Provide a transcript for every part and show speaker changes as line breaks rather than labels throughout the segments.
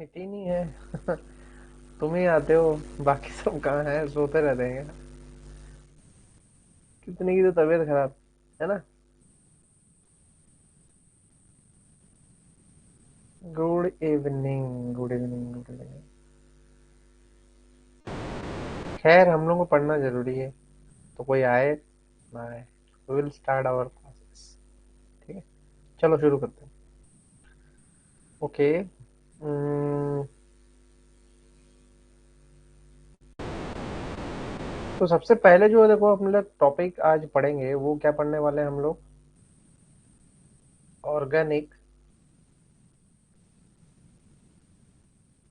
नितिन ही है। तुम ही आते हो। बाकी सब कहाँ है, सोते रहते हैं क्या? कितने की तो तबीयत खराब है ना। Good evening, good evening, good evening. खैर, हम लोग को पढ़ना जरूरी है, तो कोई आए ना आए, we will start our classes. ठीक है, चलो शुरू करते हैं। ओके। तो सबसे पहले जो देखो हम लोग टॉपिक आज पढ़ेंगे वो क्या पढ़ने वाले हैं हम लोग? Organic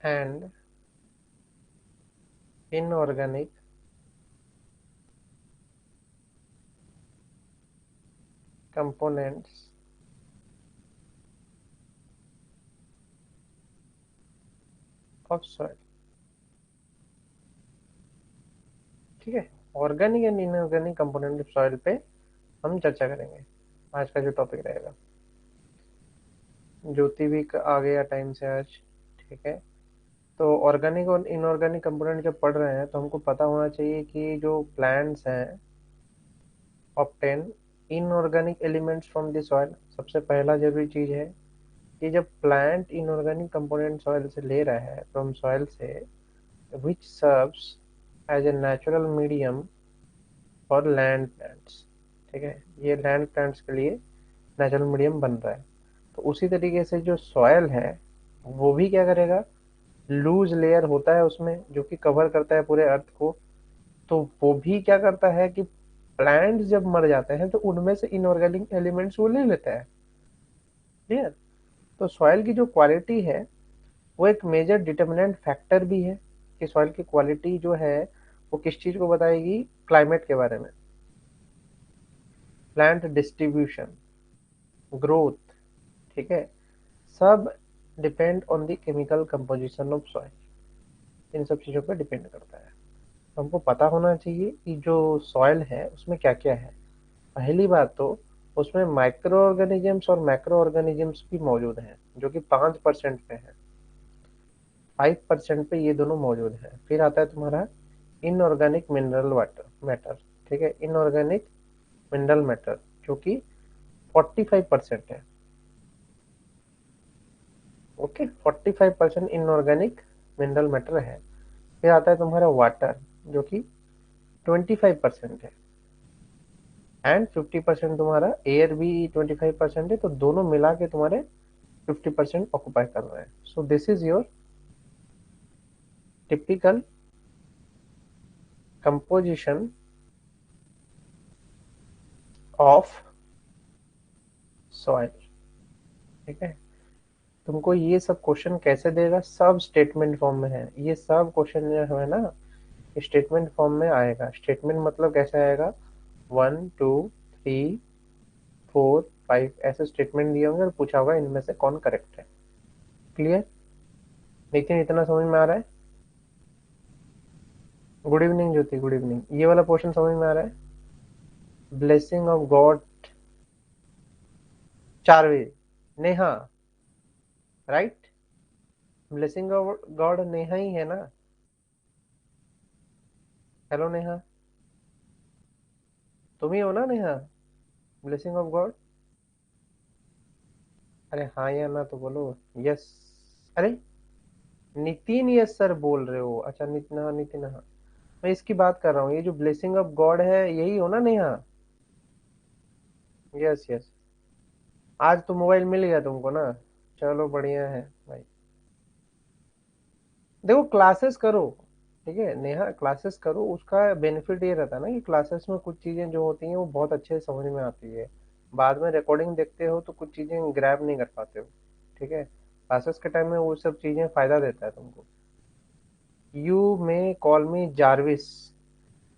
and inorganic components of soil. ठीक है, organic and inorganic component of soil पे हम चर्चा करेंगे। आज का जो टॉपिक रहेगा, ज्योति भी आ गया टाइम से आज। ठीक है, तो ऑर्गेनिक और इनऑर्गेनिक कंपोनेंट जब पढ़ रहे हैं तो हमको पता होना चाहिए कि जो प्लांट्स हैं obtain inorganic elements from the soil. सबसे पहला जरूरी चीज है कि जब प्लांट इनऑर्गेनिक कंपोनेंट सॉइल से ले रहा है, फ्रॉम सॉइल से, which serves as a natural medium for land plants. ठीक है, ये लैंड प्लांट्स के लिए नेचुरल मीडियम बन रहा है। तो उसी तरीके से जो सॉयल है वो भी क्या करेगा, लूज लेयर होता है उसमें जो कि कवर करता है पूरे अर्थ को। तो वो भी क्या करता है कि प्लांट्स जब मर जाते हैं तो उनमें से इनऑर्गेनिक एलिमेंट्स वो ले लेता है। क्लियर? तो सॉइल की जो क्वालिटी है वो एक मेजर डिटर्मिनेंट फैक्टर भी है कि सॉइल की क्वालिटी जो है वो किस चीज को बताएगी, क्लाइमेट के बारे में, प्लांट डिस्ट्रीब्यूशन, ग्रोथ। ठीक है, सब depend on the chemical composition of soil. इन सब चीजों पर डिपेंड करता है। तो हमको पता होना चाहिए कि जो सॉइल है उसमें क्या क्या है। पहली बात तो उसमें माइक्रो ऑर्गेनिजम्स और मैक्रो ऑर्गेनिजम्स भी मौजूद हैं, जो कि 5% पे है। 5% पे ये दोनों मौजूद है। फिर आता है तुम्हारा इनऑर्गेनिक मिनरल वाटर मैटर। ठीक है, इनऑर्गेनिक मिनरल मैटर जो कि 45% है। ओके, 45% इनऑर्गेनिक मिनरल मैटर है। फिर आता है तुम्हारा वाटर जो कि 25% है, एंड 50% तुम्हारा एयर भी 25% है। तो दोनों मिला के तुम्हारे 50% ऑक्युपाई कर रहे हैं। So this is your typical composition of soil. ठीक है, तुमको ये सब क्वेश्चन कैसे देगा, सब स्टेटमेंट फॉर्म में है। ये सब क्वेश्चन जो है ना स्टेटमेंट फॉर्म में आएगा। स्टेटमेंट मतलब कैसे आएगा, 1 2 3 4 5 ऐसे स्टेटमेंट दिए होंगे और पूछा होगा इनमें से कौन करेक्ट है। क्लियर? लेकिन इतना समझ में आ रहा है? Good evening Jyoti, good evening. ये वाला पोर्शन समझ में आ रहा है? ब्लेसिंग ऑफ गॉड, चारवे, Neha, right? Blessing of God Neha ही है ना? हेलो नेहा, तुम ही हो ना नेहा? Blessing of God. अरे हाँ या ना तो बोलो। यस। अरे नितिन यस सर बोल रहे हो? अच्छा, नितिन, हाँ नितिन, हाँ। मैं इसकी बात कर रहा हूँ, ये जो ब्लेसिंग ऑफ गॉड है यही हो ना नेहा? Yes yes. आज तो मोबाइल मिल गया तुमको ना? चलो बढ़िया है भाई। देखो क्लासेस करो, ठीक है नेहा, क्लासेस करो। उसका बेनिफिट ये रहता है ना कि क्लासेस में कुछ चीजें जो होती हैं वो बहुत अच्छे से समझ में आती है। बाद में रिकॉर्डिंग देखते हो तो कुछ चीजें ग्रैब नहीं कर पाते हो। ठीक है, क्लासेस के टाइम में वो सब चीजें फायदा देता है तुमको। You may call me Jarvis.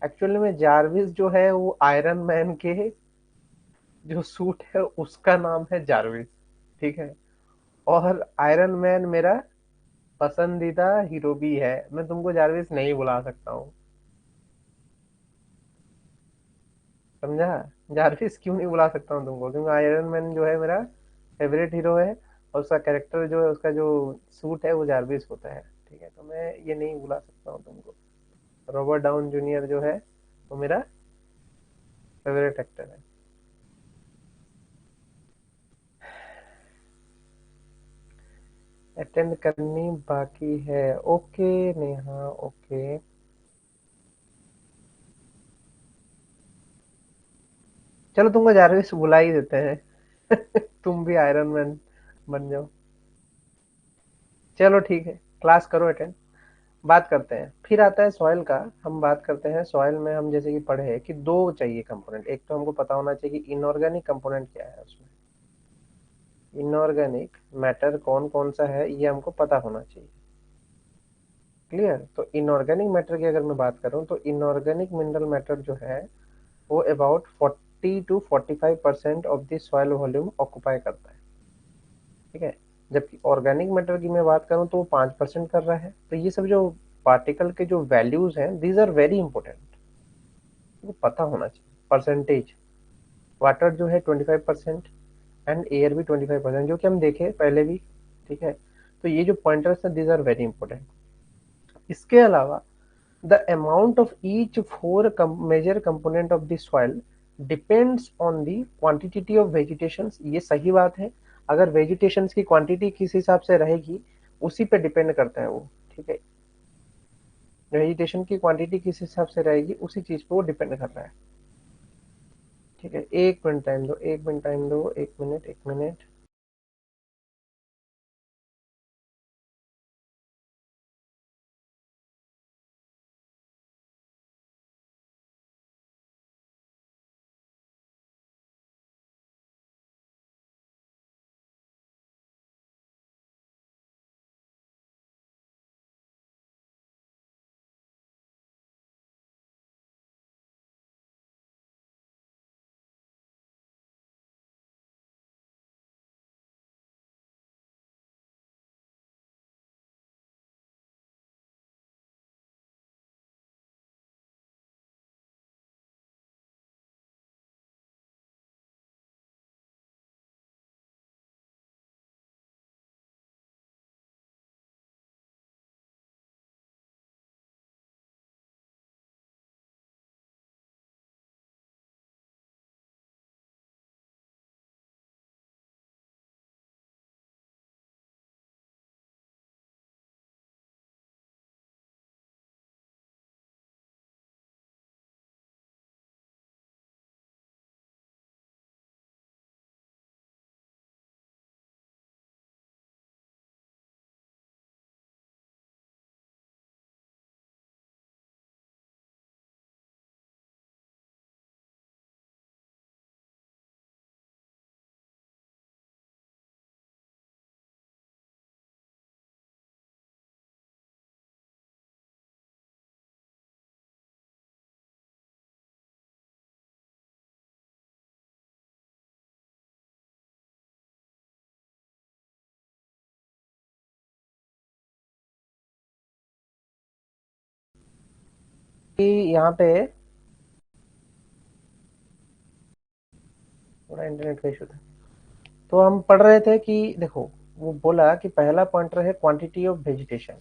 Actually में जारविस जो है वो आयरन मैन के जो सूट है उसका नाम है जारविस। ठीक है, और आयरन मैन मेरा पसंदीदा हीरो भी है। मैं तुमको जारविस नहीं बुला सकता हूँ, समझा? जारविस क्यों नहीं बुला सकता हूँ तुमको, क्योंकि आयरन मैन जो है मेरा फेवरेट हीरो है। और उसका कैरेक्टर जो है, उसका जो सूट है वो जारविस होता है। ठीक है, तो मैं ये नहीं भुला सकता हूँ तुमको। रॉबर्ट डाउन जूनियर जो है वो मेरा फेवरेट एक्टर है। अटेंड करनी बाकी है, ओके नेहा, ओके। चलो तुमको जारविस बुला ही देते हैं। तुम भी आयरन मैन बन जाओ। चलो ठीक है, क्लास करो अटेंड। बात करते हैं, फिर आता है सॉइल का। हम बात करते हैं सॉइल में, हम जैसे कि पढ़े हैं कि दो चाहिए कंपोनेंट। एक तो हमको पता होना चाहिए कि इनऑर्गेनिक कंपोनेंट क्या है उसमें। इनऑर्गेनिक मैटर कौन कौन सा है ये हमको पता होना चाहिए। क्लियर। तो इनऑर्गेनिक मैटर की अगर मैं बात करूं तो इनऑर्गेनिक मिनरल मैटर जो है वो about 40 to 45% of the soil volume occupy करता है। ठीक है। जबकि ऑर्गेनिक मैटर की मैं बात करूं तो वो 5% कर रहा है। तो ये सब जो पार्टिकल के जो वैल्यूज हैं, दीज आर वेरी इंपॉर्टेंट, वो पता होना चाहिए। परसेंटेज, वाटर जो है 25% एंड एयर भी 25%, जो कि हम देखे पहले भी। ठीक है। तो ये जो पॉइंटर्स हैं, दीज आर वेरी इंपॉर्टेंट। इसके अलावा the amount of each four major component of the soil depends on the quantity of vegetation. ये सही बात है। अगर वेजिटेशन की क्वांटिटी किस हिसाब से रहेगी उसी पे डिपेंड करता है वो। ठीक है। वेजिटेशन की क्वांटिटी किस हिसाब से रहेगी उसी चीज पे वो डिपेंड कर रहा है। ठीक है, 1 मिनट टाइम दो, 1 मिनट टाइम दो, 1 मिनट, 1 मिनट। यहाँ पे थोड़ा इंटरनेट का इशू था। तो हम पढ़ रहे थे कि देखो, वो बोला कि पहला पॉइंटर है क्वांटिटी ऑफ वेजिटेशन,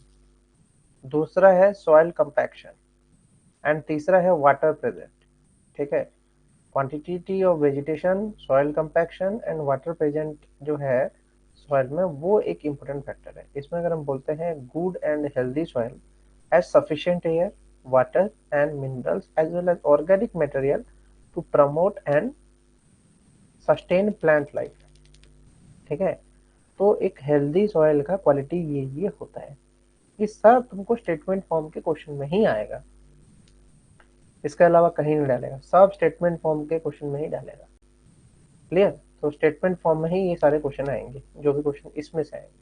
दूसरा है सॉइल कंपैक्शन एंड तीसरा है वाटर प्रेजेंट। ठीक है। Quantity of vegetation, soil compaction and water present जो है सॉइल में, वो एक इम्पोर्टेंट फैक्टर है। इसमें अगर हम बोलते हैं good and healthy soil has sufficient air, water and minerals as well as organic material to promote and sustain plant life. ठीक है। तो एक हेल्दी सॉइल का क्वालिटी ये होता है। ये सब तुमको स्टेटमेंट फॉर्म के क्वेश्चन में ही आएगा, इसके अलावा कहीं नहीं डालेगा। सब स्टेटमेंट फॉर्म के क्वेश्चन में ही डालेगा। क्लियर। तो स्टेटमेंट फॉर्म में ही ये सारे क्वेश्चन आएंगे, जो भी क्वेश्चन इसमें से आएंगे।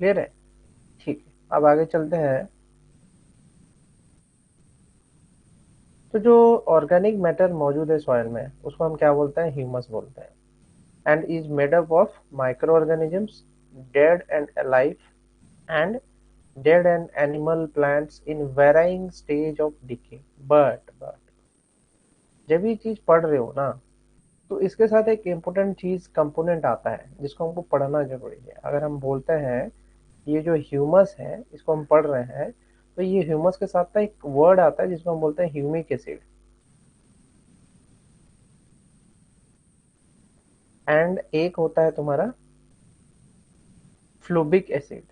क्लियर है। ठीक है, अब आगे चलते हैं। तो जो ऑर्गेनिक मैटर मौजूद है सॉइल में उसको हम क्या बोलते हैं, ह्यूमस बोलते हैं। And is made up of micro organisms, dead and alive and dead and animal plants in varying stage of decay। But जब ये चीज पढ़ रहे हो ना, तो इसके साथ एक इम्पोर्टेंट चीज कंपोनेंट आता है जिसको हमको पढ़ना जरूरी है। अगर हम बोलते हैं ये जो ह्यूमस है इसको हम पढ़ रहे हैं, तो ये ह्यूमस के साथ ना एक वर्ड आता है जिसको हम बोलते हैं ह्यूमिक एसिड, एंड एक होता है तुम्हारा फ्लूबिक एसिड।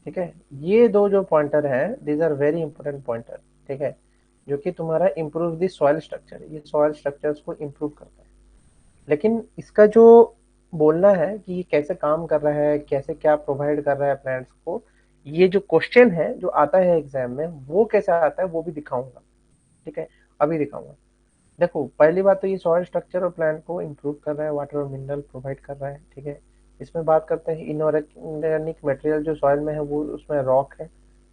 ठीक है, ये दो जो पॉइंटर है these are very important pointer. ठीक है, जो कि तुम्हारा इम्प्रूव द सॉइल स्ट्रक्चर, ये सॉइल स्ट्रक्चर्स को इम्प्रूव करता है। लेकिन इसका जो बोलना है कि ये कैसे काम कर रहा है, कैसे क्या प्रोवाइड कर रहा है प्लांट्स को, ये जो क्वेश्चन है जो आता है एग्जाम में वो कैसे आता है वो भी दिखाऊंगा। ठीक है, अभी दिखाऊंगा। देखो पहली बात तो ये सॉइल स्ट्रक्चर और प्लांट को इम्प्रूव कर रहा है, वाटर और मिनरल प्रोवाइड कर रहा है। ठीक है, इसमें बात करते हैं इनऑर्गेनिक मटेरियल जो सॉइल में है वो उसमें रॉक है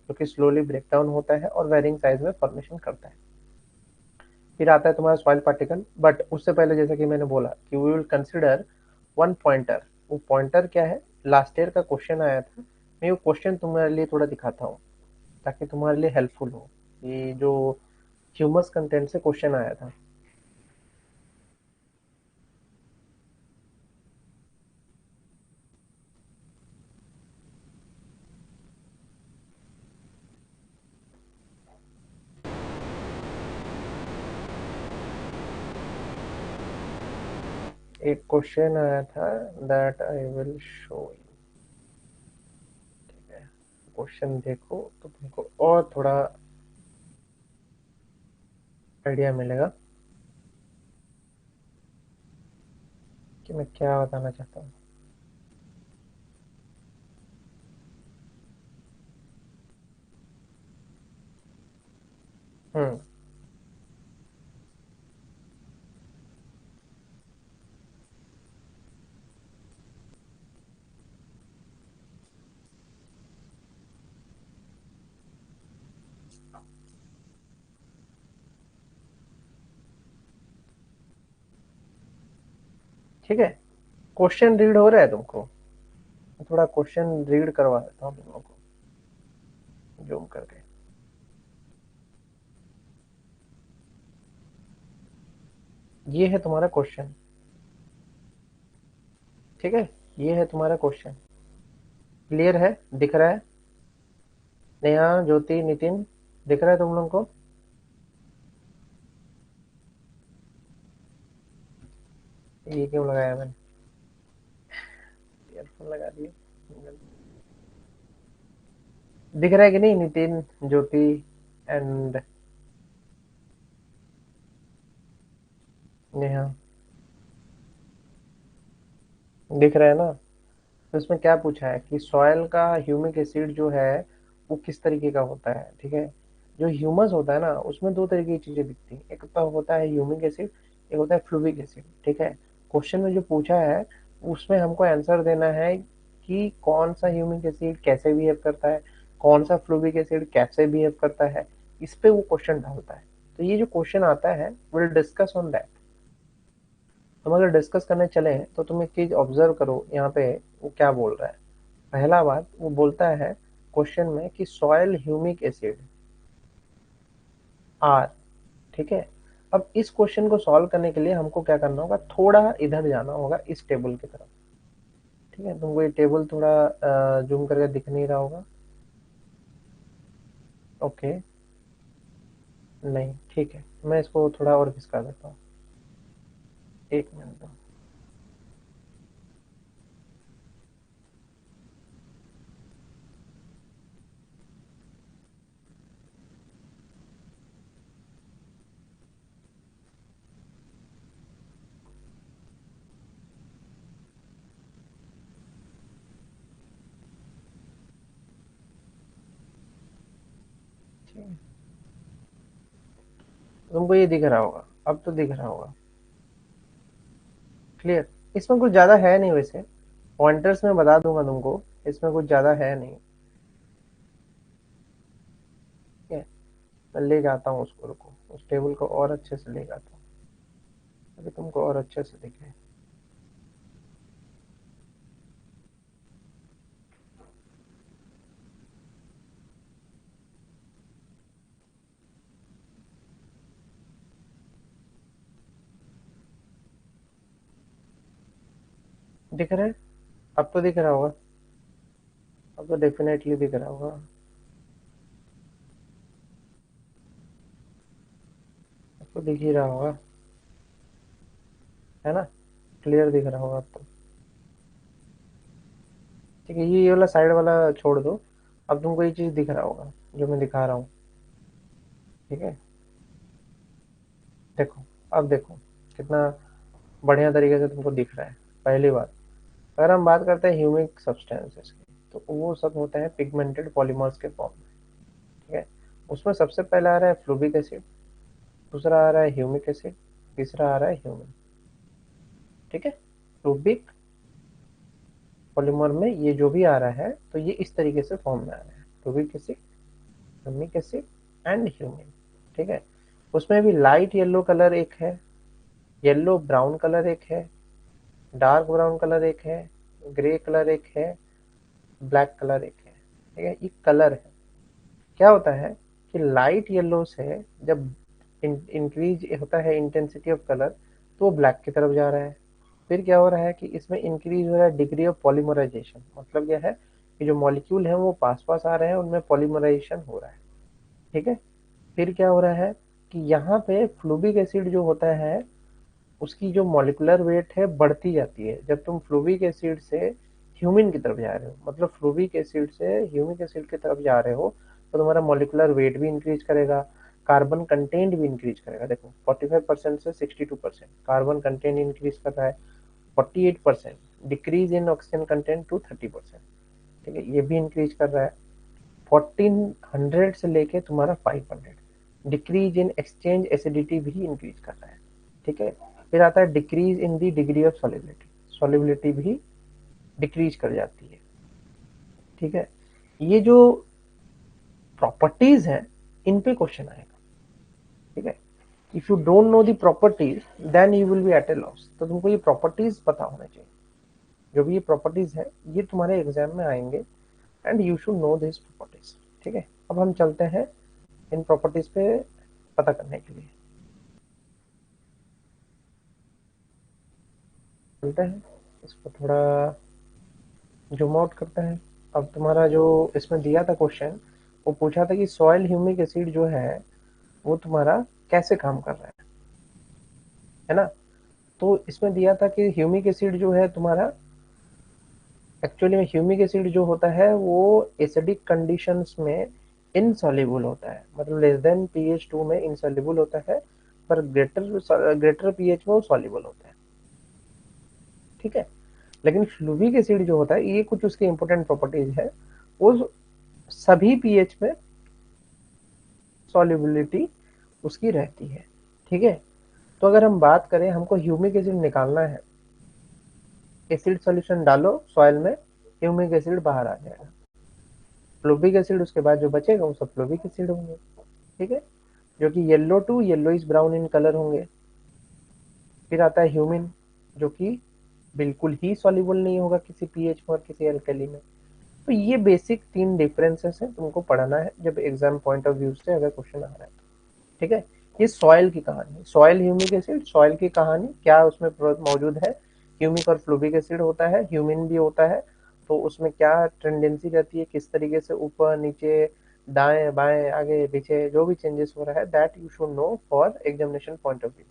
जो कि स्लोली ब्रेक डाउन होता है और वेरिंग साइज में फॉर्मेशन करता है। फिर आता है तुम्हारा सॉइल पार्टिकल, बट उससे पहले जैसे कि मैंने बोला कि we will consider one pointer. वो पॉइंटर क्या है, लास्ट ईयर का क्वेश्चन आया था, मैं वो क्वेश्चन तुम्हारे लिए थोड़ा दिखाता हूँ ताकि तुम्हारे लिए हेल्पफुल हो। ये जो ह्यूमस कंटेंट से क्वेश्चन आया था। एक क्वेश्चन आया था that I will show you. ठीक है, क्वेश्चन देखो तो तुमको और थोड़ा आइडिया मिलेगा कि मैं क्या बताना चाहता हूँ। हम्म। ठीक है, क्वेश्चन रीड हो रहा है तुमको? मैं थोड़ा क्वेश्चन रीड करवा देता हूँ तुम लोगों को जूम करके। ये है तुम्हारा क्वेश्चन। ठीक है, ये है तुम्हारा क्वेश्चन। क्लियर है, दिख रहा है? नेहा, ज्योति, नितिन, दिख रहा है तुम लोगों को? ये क्यों लगाया मैंने, ईयरफोन लगा दिए। दिख रहा है कि नहीं नितिन, ज्योति एंड नेहा? दिख रहा है ना? तो इसमें क्या पूछा है कि सॉयल का ह्यूमिक एसिड जो है वो किस तरीके का होता है। ठीक है, जो ह्यूमस होता है ना उसमें दो तरीके की चीजें दिखती हैं, एक तो होता है ह्यूमिक एसिड, एक होता है फ्लूविक एसिड। ठीक है, क्वेश्चन में जो पूछा है उसमें हमको आंसर देना है कि कौन सा ह्यूमिक एसिड कैसे बिहेव करता है, कौन सा फ्लूविक एसिड कैसे बिहेव करता है, इस पे वो क्वेश्चन डालता है। तो ये जो क्वेश्चन आता है विल डिस्कस ऑन दैट। हम अगर डिस्कस करने चले तो तुम एक चीज ऑब्जर्व करो यहाँ पे, वो क्या बोल रहा है। पहला बात वो बोलता है क्वेश्चन में कि सॉयल ह्यूमिक एसिड आर। ठीक है, अब इस क्वेश्चन को सॉल्व करने के लिए हमको क्या करना होगा, थोड़ा इधर जाना होगा इस टेबल की तरफ। ठीक है, तुमको ये टेबल थोड़ा जूम करके दिख नहीं रहा होगा? ओके, नहीं ठीक है, मैं इसको थोड़ा और खिसका देता हूँ। एक मिनट दो। ठीक है, तुमको ये दिख रहा होगा, अब तो दिख रहा होगा क्लियर। इसमें कुछ ज्यादा है नहीं वैसे, पॉइंटर्स में बता दूंगा तुमको, इसमें कुछ ज्यादा है नहीं। ठीक है, मैं ले जाता हूँ उसको, रुको उस टेबल को और अच्छे से ले जाता हूँ ताकि तुमको और अच्छे से दिखे। दिख रहा है? अब तो दिख रहा होगा, अब तो डेफिनेटली दिख रहा होगा। अब तो दिख ही रहा होगा, है ना? क्लियर दिख रहा होगा अब तो। ठीक है, ये वाला साइड वाला छोड़ दो। अब तुमको ये चीज दिख रहा होगा जो मैं दिखा रहा हूँ। ठीक है, देखो, अब देखो कितना बढ़िया तरीके से तुमको दिख रहा है। पहली बात, अगर हम बात करते हैं ह्यूमिक सब्सटेंसेस की, तो वो सब होते हैं पिगमेंटेड पॉलीमर्स के फॉर्म में। ठीक है, उसमें सबसे पहला आ रहा है फ्लूबिक एसिड, दूसरा आ रहा है ह्यूमिक एसिड, तीसरा आ रहा है ह्यूमिन। ठीक है, फ्लूबिक पॉलीमर में ये जो भी आ रहा है तो ये इस तरीके से फॉर्म में आ रहा है, फ्लूबिक एसिड, ह्यूमिक एसिड एंड ह्यूमिन। ठीक है, उसमें भी लाइट येलो कलर एक है, येलो ब्राउन कलर एक है, डार्क ब्राउन कलर एक है, ग्रे कलर एक है, ब्लैक कलर एक है। ठीक है, ये कलर है। क्या होता है कि लाइट येलो से जब इंक्रीज होता है इंटेंसिटी ऑफ कलर, तो वो ब्लैक की तरफ जा रहा है। फिर क्या हो रहा है कि इसमें इंक्रीज हो रहा है डिग्री ऑफ पॉलीमराइजेशन, मतलब क्या है कि जो मॉलिक्यूल है वो पास पास आ रहे हैं, उनमें पॉलीमराइजेशन हो रहा है। ठीक है, फिर क्या हो रहा है कि यहाँ पे फ्लूबिक एसिड जो होता है उसकी जो मॉलिकुलर वेट है बढ़ती जाती है जब तुम फ्लूविक एसिड से ह्यूमिन की तरफ जा रहे हो, मतलब फ्लूविक एसिड से ह्यूमिक एसिड की तरफ जा रहे हो, तो तुम्हारा मॉलिकुलर वेट भी इंक्रीज करेगा, कार्बन कंटेंट भी इंक्रीज करेगा। देखो 45% से 62% कार्बन कंटेंट इंक्रीज कर रहा है, 48% decrease in oxygen content to 30%। ठीक है, ये भी इंक्रीज कर रहा है। 1400 से लेके तुम्हारा 500 डिक्रीज इन एक्सचेंज एसिडिटी भी इंक्रीज कर रहा है। ठीक है, फिर आता है decrease in the degree of solubility, solubility भी डिक्रीज कर जाती है। ठीक है, ये जो प्रॉपर्टीज हैं इन पे क्वेश्चन आएगा। ठीक है, if you don't know the properties then you will be at a loss. तो तुमको ये प्रॉपर्टीज पता होना चाहिए, जो भी ये प्रॉपर्टीज है ये तुम्हारे एग्जाम में आएंगे, and you should know this properties. ठीक है, अब हम चलते हैं इन प्रॉपर्टीज पे पता करने के लिए। चलते हैं, इसको थोड़ा जूम आउट करते हैं। अब तुम्हारा जो इसमें दिया था क्वेश्चन, वो पूछा था कि सॉइल ह्यूमिक एसिड जो है वो तुम्हारा कैसे काम कर रहा है ना? तो इसमें दिया था कि ह्यूमिक एसिड जो है तुम्हारा, एक्चुअली में ह्यूमिक एसिड जो होता है वो एसिडिक कंडीशंस में इनसॉल्युबल होता है, मतलब लेस देन pH 2 में इनसॉल्युबल होता है, पर ग्रेटर ग्रेटर pH में वो सॉल्युबल होता है। ठीक है, लेकिन फ्लूविक एसिड जो होता है ये कुछ उसकी इंपॉर्टेंट प्रॉपर्टीज है, वो सभी पीएच में सॉल्युबिलिटी उसकी रहती है। ठीक है, तो अगर हम बात करें, हमको ह्यूमिक एसिड निकालना है, एसिड सॉल्यूशन डालो सॉइल में, ह्यूमिक एसिड बाहर आ जाएगा। फ्लोबिक एसिड उसके बाद जो बचेगा वो सब फ्लोबिक एसिड होंगे। ठीक है, जो कि yellow to yellowish brown in colour होंगे। फिर आता है ह्यूमिन, जो कि बिल्कुल ही सॉल्युबल नहीं होगा किसी पीएच में और किसी एल्कली में। तो ये बेसिक 3 डिफरेंसेस है, तुमको पढ़ना है जब एग्जाम पॉइंट ऑफ व्यू से अगर क्वेश्चन आ रहा है। ठीक है, ये सॉइल की कहानी, सॉइल ह्यूमिक एसिड, सॉइल की कहानी क्या उसमें मौजूद है। ह्यूमिक और फ्लूबिक एसिड होता है, ह्यूमिन भी होता है, तो उसमें क्या टेंडेंसी रहती है, किस तरीके से ऊपर नीचे दाएं बाएं आगे पीछे जो भी चेंजेस हो रहा है, that you should know for examination point of view.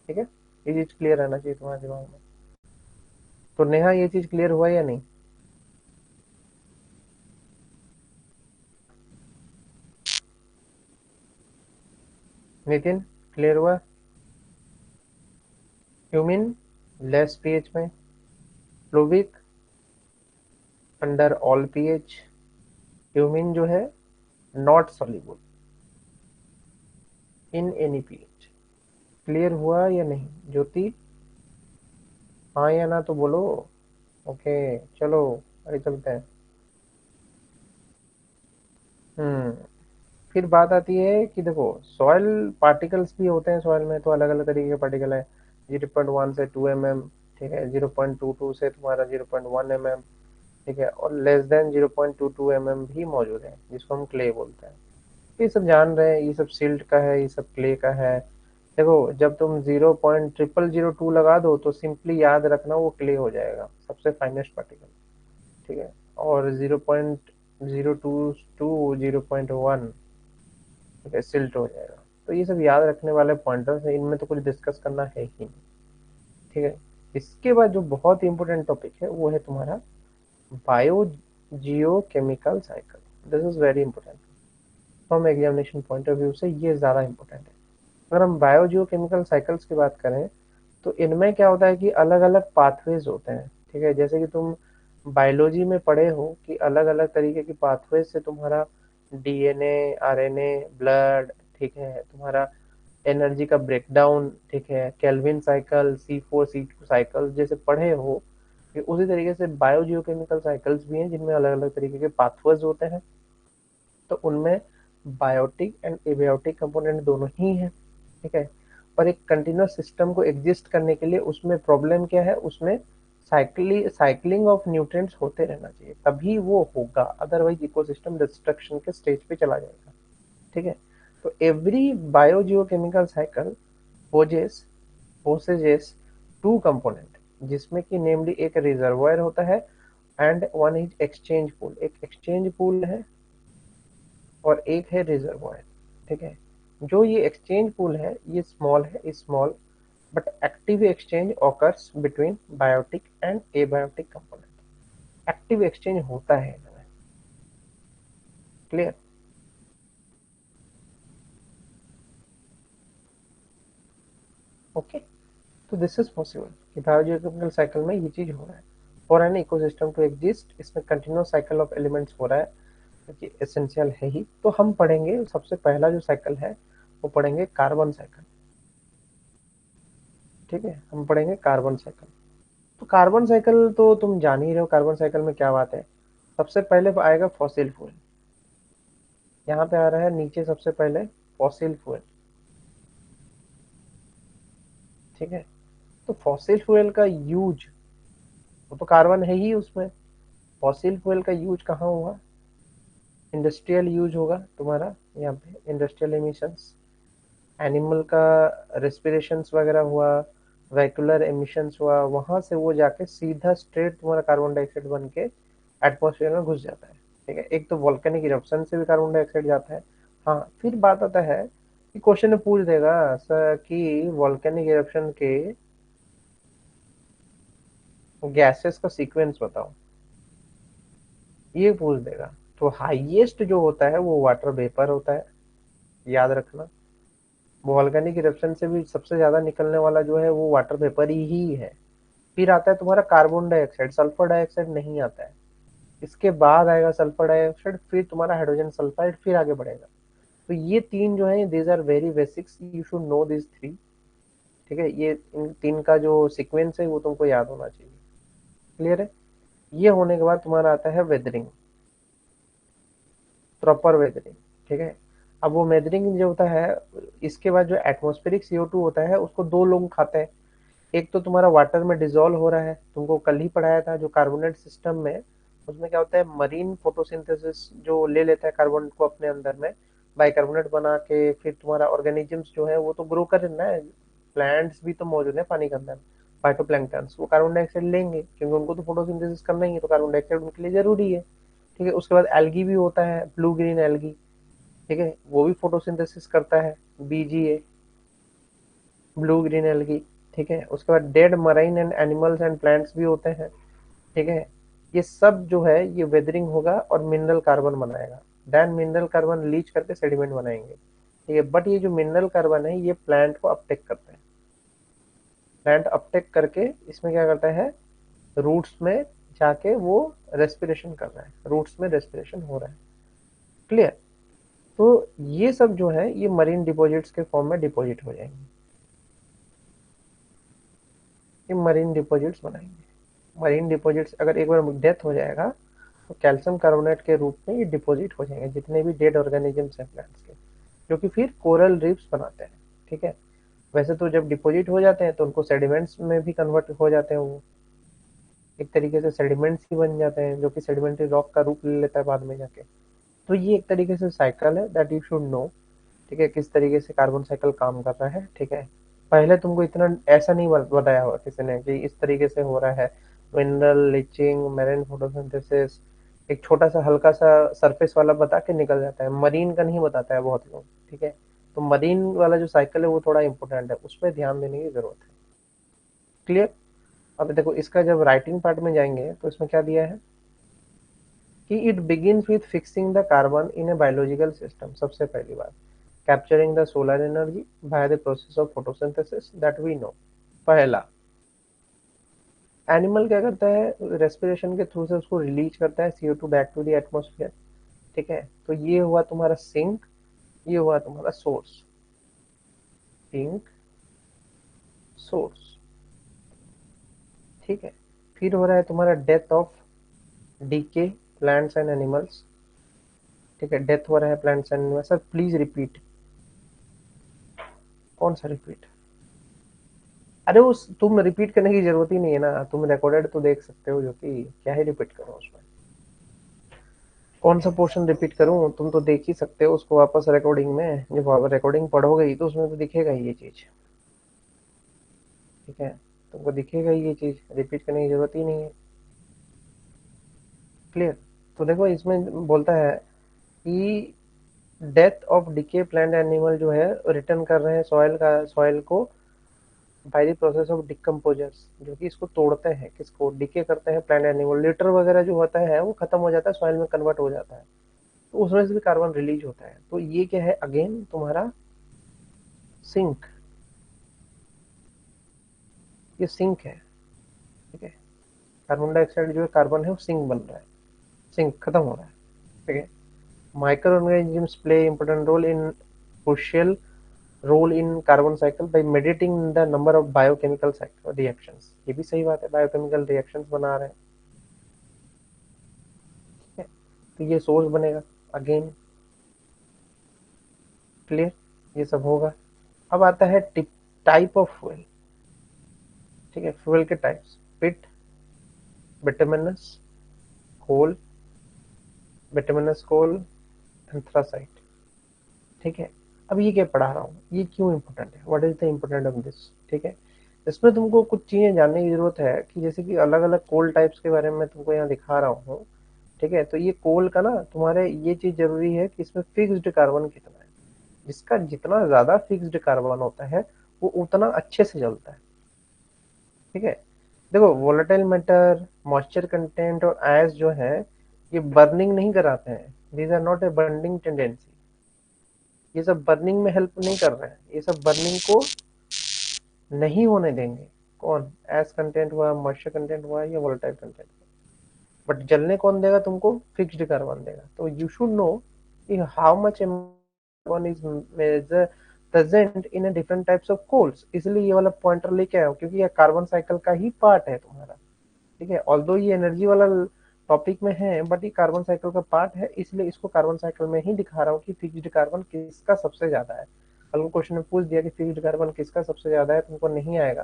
ठीक है, ये चीज क्लियर रहना चाहिए तुम्हारे दिमाग में। तो नेहा, ये चीज क्लियर हुआ या नहीं? नितिन, क्लियर हुआ? ह्यूमिन लेस पीएच में, फ्लूविक अंडर ऑल पीएच, ह्यूमिन जो है not soluble in any pH. Clear हुआ या नहीं ज्योति? हाँ या ना तो बोलो। ओके, चलो आगे चलते हैं। हम्म, फिर बात आती है कि देखो सॉइल पार्टिकल्स भी होते हैं सॉइल में, तो अलग अलग तरीके के पार्टिकल है। 0.1 से 2 mm, ठीक है, 0.22 से तुम्हारा 0.1 mm, ठीक है, और लेस देन 0.22 mm भी मौजूद है, जिसको हम क्ले बोलते हैं। ये सब जान रहे हैं, ये सब सिल्ट का है, ये सब क्ले का है। देखो, जब तुम 0.0002 लगा दो तो सिंपली याद रखना वो क्ले हो जाएगा, सबसे फाइनेस्ट पार्टिकल। ठीक है। और 0.022 0.1, ठीक है, सिल्ट हो जाएगा। तो ये सब याद रखने वाले पॉइंटर्स है, इनमें तो कुछ डिस्कस करना है ही नहीं। ठीक है। इसके बाद जो बहुत इंपॉर्टेंट टॉपिक है वो है तुम्हारा bio Jio chemical cycle. This is very important from examination point of view से, ये ज़्यादा इंपॉर्टेंट है। अगर हम बायो जियो केमिकल साइकिल्स की बात करें तो इनमें क्या होता है कि अलग अलग पाथवेज होते हैं। ठीक है। जैसे कि तुम बायोलॉजी में पढ़े हो कि अलग अलग तरीके की पाथवेज से तुम्हारा डीएनए, आरएनए, ब्लड, ठीक है, तुम्हारा एनर्जी का ब्रेकडाउन, ठीक है, Calvin cycle, C4 C2 cycle जैसे पढ़े हो, कि उसी तरीके से बायो जियोकेमिकल साइकिल्स भी हैं जिनमें अलग अलग तरीके के पाथवेज होते हैं। तो उनमें बायोटिक एंड एबायोटिक कंपोनेंट दोनों ही हैं। ठीक है। और एक कंटिन्यूस सिस्टम को एग्जिस्ट करने के लिए उसमें प्रॉब्लम क्या है, उसमें साइक्लिंग ऑफ न्यूट्रिएंट्स होते रहना चाहिए, तभी वो होगा, अदरवाइज इकोसिस्टम डिस्ट्रक्शन के स्टेज पे चला जाएगा। ठीक है। तो every biogeochemical cycle poses possesses two component, जिसमें कि नेमली एक रिजर्वायर होता है and one is exchange pool, एक एक्सचेंज पूल है और एक है रिजर्वायर। ठीक है। जो ये एक्सचेंज पूल है ये स्मॉल है, small but active exchange occurs between biotic and abiotic component. Active exchange होता है इनमें। क्लियर? ओके। तो दिस इज पॉसिबल कि बायोजियोकेमिकल साइकिल में ये चीज हो रहा है। For an ecosystem to exist इसमें कंटिन्यूस साइकिल ऑफ एलिमेंट्स हो रहा है, क्योंकि एसेंशियल है ही। तो हम पढ़ेंगे सबसे पहला जो साइकिल है वो पढ़ेंगे कार्बन साइकिल। ठीक है। हम पढ़ेंगे कार्बन साइकिल। तो कार्बन साइकिल तो तुम जान ही रहे हो, कार्बन साइकिल में क्या बात है। सबसे पहले आएगा फॉसिल फ्यूल। यहाँ पे आ रहा है नीचे सबसे पहले फॉसिल फ्यूल। ठीक है। तो फॉसिल फ्यूल का यूज, वो तो कार्बन है ही उसमें, फॉसिल फ्यूल का यूज कहाँ हुआ, इंडस्ट्रियल यूज होगा तुम्हारा, यहाँ पे इंडस्ट्रियल एमिशंस, एनिमल का रेस्पिरेशंस वगैरह हुआ, वेहिकुलर एमिशंस हुआ, वहां से वो जाके सीधा स्ट्रेट तुम्हारा कार्बन डाइऑक्साइड बन के एटमोसफेयर में घुस जाता है। ठीक है। एक तो वॉल्केनिक इरप्शन से भी कार्बन डाइऑक्साइड जाता है। हाँ, फिर बात आता है कि क्वेश्चन में पूछ देगा सर कि वॉल्केनिक इरप्शन के गैसेस का सीक्वेंस बताओ, ये पूछ देगा। तो हाईएस्ट जो होता है वो वाटर वेपर होता है, याद रखना। वॉल्केनिक इरप्शन से भी सबसे ज्यादा निकलने वाला जो है वो वाटर वेपर ही है। फिर आता है तुम्हारा कार्बन डाइऑक्साइड, सल्फर डाइऑक्साइड नहीं आता है। इसके बाद आएगा सल्फर डाइऑक्साइड, फिर तुम्हारा हाइड्रोजन सल्फाइड, फिर आगे बढ़ेगा। तो ये तीन जो है these are very basics, you should know this three. ठीक है। ये इन तीन का जो सीक्वेंस है वो तुमको याद होना चाहिए। क्लियर है? ये होने के बाद तुम्हारा आता है वेदरिंग, प्रॉपर वेदरिंग। ठीक है। अब वो वेदरिंग जो होता है, इसके बाद जो एटमॉस्फेरिक CO2 होता है उसको दो लोग खाते हैं। एक तो तुम्हारा वाटर में डिजोल्व हो रहा है, तुमको कल ही पढ़ाया था जो कार्बोनेट सिस्टम में, उसमें क्या होता है, मरीन फोटोसिंथेसिस जो ले लेता है कार्बन को अपने अंदर में, बाइकार्बोनेट बना के फिर तुम्हारा ऑर्गेनिजम्स जो है वो तो ग्रो कर रहे हैं, प्लांट्स भी तो मौजूद है पानी के अंदर, फाइटोप्लैंक्टन्स, वो कार्बन डाइऑक्साइड लेंगे क्योंकि उनको तो फोटोसिंथेसिस करना ही है, तो कार्बन डाइऑक्साइड उनके लिए जरूरी है। ठीक है। उसके बाद एल्गी भी होता है, ब्लू ग्रीन एल्गी। ठीक है। वो भी फोटोसिंथेसिस करता है, BGA, ब्लू ग्रीन एल्गी। ठीक है। उसके बाद dead marine and animals and plants भी होते हैं। ठीक है। ये सब जो है ये वेदरिंग होगा और मिनरल कार्बन बनाएगा। देन मिनरल कार्बन लीच करके सेडिमेंट बनाएंगे। ठीक है। बट ये जो मिनरल कार्बन है ये प्लांट को अपटेक करता है। प्लांट अपटेक करके इसमें क्या करता है, रूट्स में जाके वो रेस्पिरेशन कर रहा है, रूट्स में रेस्पिरेशन हो रहा है। क्लियर? तो ये सब जो है ये मरीन डिपॉजिट्स के फॉर्म में डिपॉजिट हो जाएंगे, ये मरीन डिपॉजिट्स बनाएंगे। मरीन डिपॉजिट्स अगर एक बार डेथ हो जाएगा तो कैल्शियम कार्बोनेट के रूप में ये डिपॉजिट हो जाएंगे, जितने भी डेड ऑर्गेनिजम्स हैं प्लांट्स के, जो कि फिर कोरल रीफ्स बनाते हैं। ठीक है। वैसे तो जब डिपॉजिट हो जाते हैं तो उनको सेडिमेंट्स में भी कन्वर्ट हो जाते हैं, वो एक तरीके से सेडिमेंट्स ही बन जाते हैं, जो कि सेडिमेंट्री रॉक का रूप ले लेता है बाद में जाके। तो ये एक तरीके से साइकिल है दैट यू शुड नो। ठीक है, किस तरीके से कार्बन साइकिल काम कर रहा है। ठीक है, पहले तुमको इतना ऐसा नहीं बताया होगा किसी ने कि इस तरीके से हो रहा है। मिनरल लीचिंग, मेरिन फोटोसिंथेसिस, एक छोटा सा हल्का सा सरफेस वाला बता के निकल जाता है, मरीन का नहीं बताता है बहुत लोग। ठीक है, तो मरीन वाला जो साइकिल है वो थोड़ा इंपॉर्टेंट है, उस पर ध्यान देने की जरूरत है। क्लियर। अब देखो इसका जब राइटिंग पार्ट में जाएंगे तो इसमें क्या दिया है कि it begins with fixing the carbon in a biological system. सबसे पहली बात, capturing the solar energy by the process of photosynthesis that we know. पहला, एनिमल क्या करता है, रेस्पिरेशन के थ्रू से उसको रिलीज करता है CO2 back to the atmosphere. ठीक है, तो ये हुआ तुम्हारा सिंक, ये हुआ तुम्हारा सोर्स। Sink, source. ठीक है, फिर हो रहा है तुम्हारा death of decay plants and animals. ठीक है, डेथ हो रहा है plants and animals. Sir please repeat. कौन सा रिपीट? अरे उस तुम रिपीट करने की जरूरत ही नहीं है ना, तुम रिकॉर्डेड तो देख सकते हो, जो कि क्या ही रिपीट करो उसमें। कौन सा पोर्शन रिपीट करूं, तुम तो देख ही सकते हो उसको वापस रिकॉर्डिंग में। जब रिकॉर्डिंग पढ़ोगे ही तो उसमें तो दिखेगा ही ये चीज। ठीक है, तुमको दिखेगा ही ये चीज, रिपीट करने की जरूरत ही नहीं है। क्लियर। तो देखो इसमें बोलता है कि death of decay plant animal जो है रिटर्न कर रहे हैं सॉइल का, सॉइल को bye the process of decomposers, जो कि इसको तोड़ते हैं, किसको, डिके करते हैं प्लांट एनिमल। लिटर वगैरह जो होता है वो खत्म हो जाता है, सॉइल में कन्वर्ट हो जाता है, तो उसमें से भी कार्बन रिलीज होता है। तो ये क्या है, अगेन तुम्हारा सिंक, ये सिंक है। ठीक है, कार्बन डाइऑक्साइड जो है कार्बन है वो सिंक बन रहा है, सिंक खत्म हो रहा है। ठीक है, microorganisms play important role in crucial role in carbon cycle by meditating the number of biochemical reactions. ये भी सही बात है, बायोकेमिकल रिएक्शंस बना रहे हैं। ठीक है, तो ये सोर्स बनेगा अगेन। क्लियर, ये सब होगा। अब आता है टाइप ऑफ फ्यूल। ठीक है, फ्यूल के टाइप्स, पिट, बिटुमिनस, कोल, बिटुमिनस कोल, एंथ्रासाइट। ठीक है, अब ये क्या पढ़ा रहा हूँ, ये क्यों इंपॉर्टेंट है, what is the important of this. ठीक है, इसमें तुमको कुछ चीजें जानने की जरूरत है कि जैसे कि अलग अलग कोल टाइप्स के बारे में तुमको यहाँ दिखा रहा हूँ। ठीक है, तो ये कोल का ना तुम्हारे ये चीज जरूरी है कि इसमें फिक्स्ड कार्बन कितना है। जिसका जितना ज्यादा फिक्स्ड कार्बन होता है वो उतना अच्छे से जलता है। ठीक है, देखो वोलेटाइल मैटर, मॉइस्चर कंटेंट और आयस जो है ये बर्निंग नहीं कराते हैं, these are not a burning tendency. ये सब बर्निंग में हेल्प नहीं कर रहे हैं, ये सब बर्निंग को नहीं होने देंगे। कौन, एस कंटेंट हुआ, मॉइस्चर कंटेंट हुआ या वोलेटाइल कंटेंट हुआ। बट जलने कौन देगा तुमको, फिक्स्ड कार्बन देगा। तो यू शुड नो कि how much carbon is present in a different types of coals. इसलिए ये वाला पॉइंटर लेके आया हूं, क्योंकि ये कार्बन साइकिल का ही पार्ट है तुम्हारा। ठीक है, ऑल्दो ये एनर्जी वाला टॉपिक में है बट ये कार्बन साइकिल का पार्ट है, इसलिए इसको कार्बन साइकिल में ही दिखा रहा हूँ कि फिक्स्ड कार्बन किसका सबसे ज्यादा है। कल क्वेश्चन में पूछ दिया कि फिक्स्ड कार्बन किसका सबसे ज्यादा है, तुमको नहीं आएगा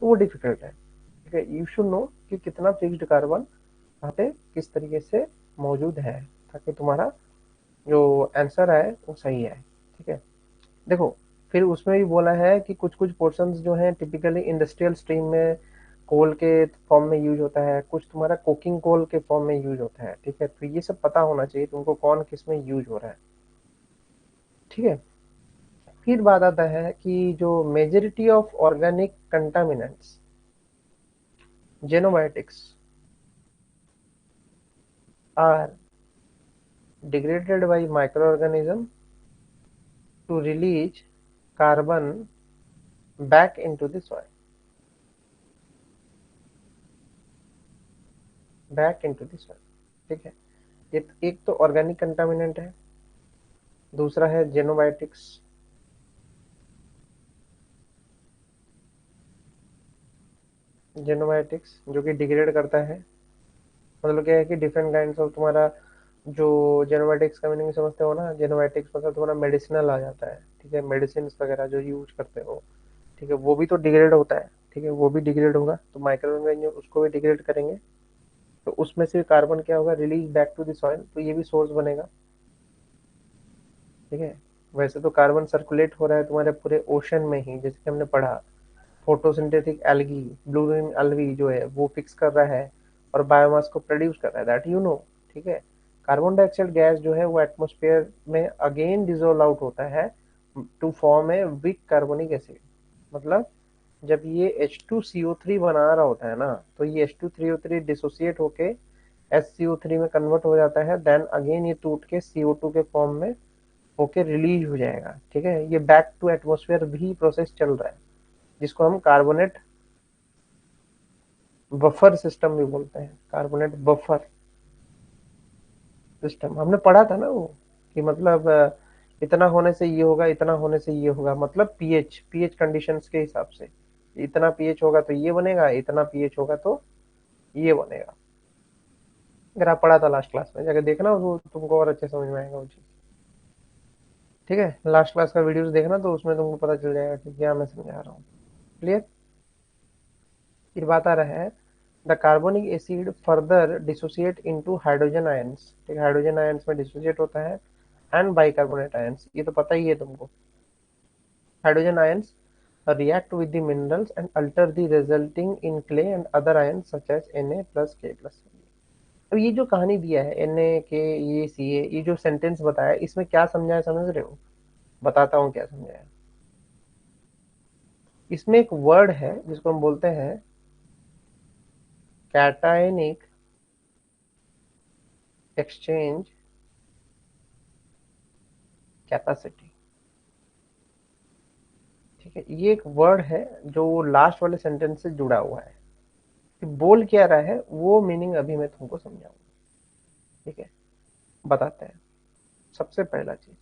तो वो डिफिकल्ट है। ठीक है, यू शुड नो कि कितना फिक्स्ड कार्बन वहाँ पे किस तरीके से मौजूद है, ताकि तुम्हारा जो आंसर आए वो सही है। ठीक है, देखो फिर उसमें भी बोला है कि कुछ कुछ पोर्शंस जो हैं टिपिकली इंडस्ट्रियल स्ट्रीम में कोल के फॉर्म में यूज होता है, कुछ तुम्हारा कुकिंग कोल के फॉर्म में यूज होता है। ठीक है, तो ये सब पता होना चाहिए तुमको कौन किस में यूज हो रहा है। ठीक है, फिर बात आता है कि जो majority of organic contaminants, xenobiotics, are degraded by micro organism to release carbon back into the soil, back into the soil. ठीक है, ये एक तो ऑर्गेनिक कंटामिनेंट है, दूसरा है जेनोबायोटिक्स। जेनोबायोटिक्स जो कि डिग्रेड करता है, मतलब क्या है कि डिफरेंट काइंड ऑफ तुम्हारा जो जेनोबायोटिक्स का मीनिंग समझते हो ना, जेनोबायोटिक्स मतलब तुम्हारा मेडिसिनल आ जाता है। ठीक है, मेडिसिन वगैरह जो यूज करते हो, ठीक है, वो भी तो डिग्रेड होता है। ठीक है, वो भी डिग्रेड होगा, तो माइक्रो ऑर्गेनिज्म उसको भी डिग्रेड करेंगे, तो उसमें से कार्बन क्या होगा, release back to the soil, तो ये भी सोर्स बनेगा। ठीक है, वैसे तो कार्बन सर्कुलेट हो रहा है तुम्हारे पूरे ओशन में ही, जैसे कि हमने पढ़ा। Photosynthetic algae, blue green algae जो है वो फिक्स कर रहा है और बायोमास को प्रोड्यूस कर रहा है, दैट यू नो। ठीक है। कार्बन डाइऑक्साइड गैस जो है वो एटमॉस्फेयर में अगेन डिजोल्व आउट होता है to form a weak carbonic acid. मतलब जब ये H2CO3 बना रहा होता है ना, तो ये H2CO3 डिसोसिएट होके SCO3 में कन्वर्ट हो जाता है, देन अगेन ये टूट के CO2 के फॉर्म में होके रिलीज हो जाएगा। ठीक है। ये बैक टू एटमॉस्फेयर भी प्रोसेस चल रहा है, जिसको हम कार्बोनेट बफर सिस्टम भी बोलते हैं। कार्बोनेट बफर सिस्टम हमने पढ़ा था ना वो, कि मतलब इतना होने से ये होगा, इतना होने से ये होगा, मतलब पीएच पीएच कंडीशंस के हिसाब से। इतना पीएच होगा तो ये बनेगा, इतना पीएच होगा तो ये बनेगा। अगर आप पढ़ा था लास्ट क्लास में, जाकर देखना, वो तुमको और अच्छे समझ में आएगा वो चीज। ठीक है। लास्ट क्लास का वीडियोस देखना, तो उसमें तुमको पता चल जाएगा कि क्या मैं समझा रहा हूँ। क्लियर। फिर बात आ रहा है, the carbonic acid further dissociate into hydrogen ions. ठीक है, हाइड्रोजन आयंस में डिसोसिएट होता है, एंड बाइकार्बोनेट आयंस, ये तो पता ही है तुमको। Hydrogen ions react with the minerals and alter the resulting in clay and other ions such as Na plus K plus। अब ये जो कहानी दिया है Na के ये Ca, ये जो सेंटेंस बताया, इसमें क्या समझाया समझ रहे हो? बताता हूँ क्या समझाया। इसमें एक वर्ड है जिसको हम बोलते हैं कैटायनिक एक्सचेंज कैपेसिटी। ठीक है, ये एक वर्ड है जो लास्ट वाले सेंटेंस से जुड़ा हुआ है। कि बोल क्या रहा है वो मीनिंग अभी मैं तुमको समझाऊंगा। ठीक है, बताते हैं। सबसे पहला चीज,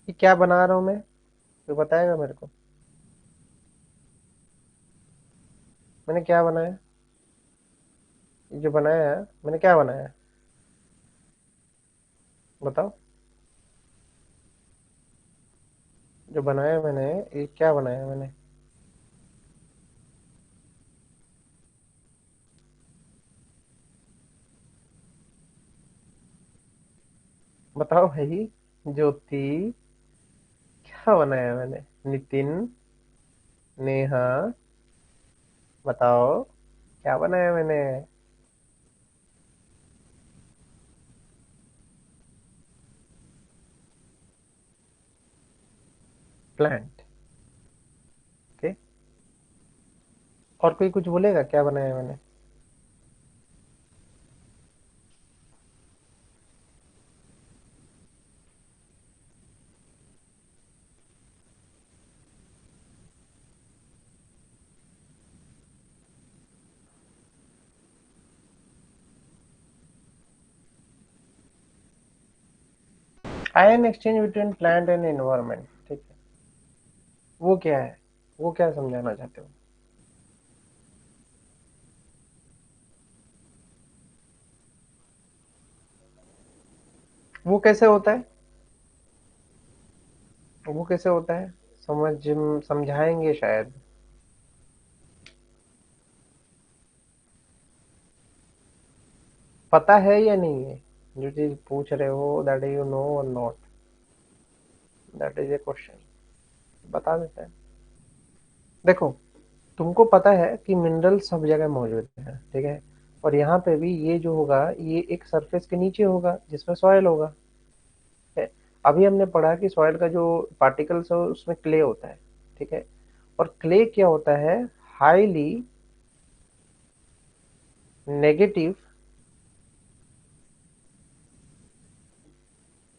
कि क्या बना रहा हूं मैं, तो बताएगा मेरे को। मैंने क्या बनाया? ये जो बनाया है, मैंने क्या बनाया है? बताओ। जो बनाया मैंने, ये क्या बनाया मैंने? बताओ भाई। ज्योति, क्या बनाया मैंने? नितिन, नेहा, बताओ क्या बनाया मैंने? प्लांट। ओके। और कोई कुछ बोलेगा क्या बनाया मैंने? Ion exchange between plant and environment. ठीक है, वो क्या है? वो क्या समझाना चाहते हो? वो कैसे होता है? वो कैसे होता है? समझ, समझाएंगे शायद। पता है या नहीं है? जो चीज पूछ रहे हो, दैट यू नो और not, that is a question. बता देते हैं। देखो, तुमको पता है कि मिनरल सब जगह मौजूद है, ठीक है। और यहाँ पे भी ये जो होगा, ये एक सरफेस के नीचे होगा जिसमें सॉइल होगा। ठीक है? अभी हमने पढ़ा कि सॉइल का जो पार्टिकल्स है उसमें क्ले होता है। ठीक है। और क्ले क्या होता है? हाईली नेगेटिव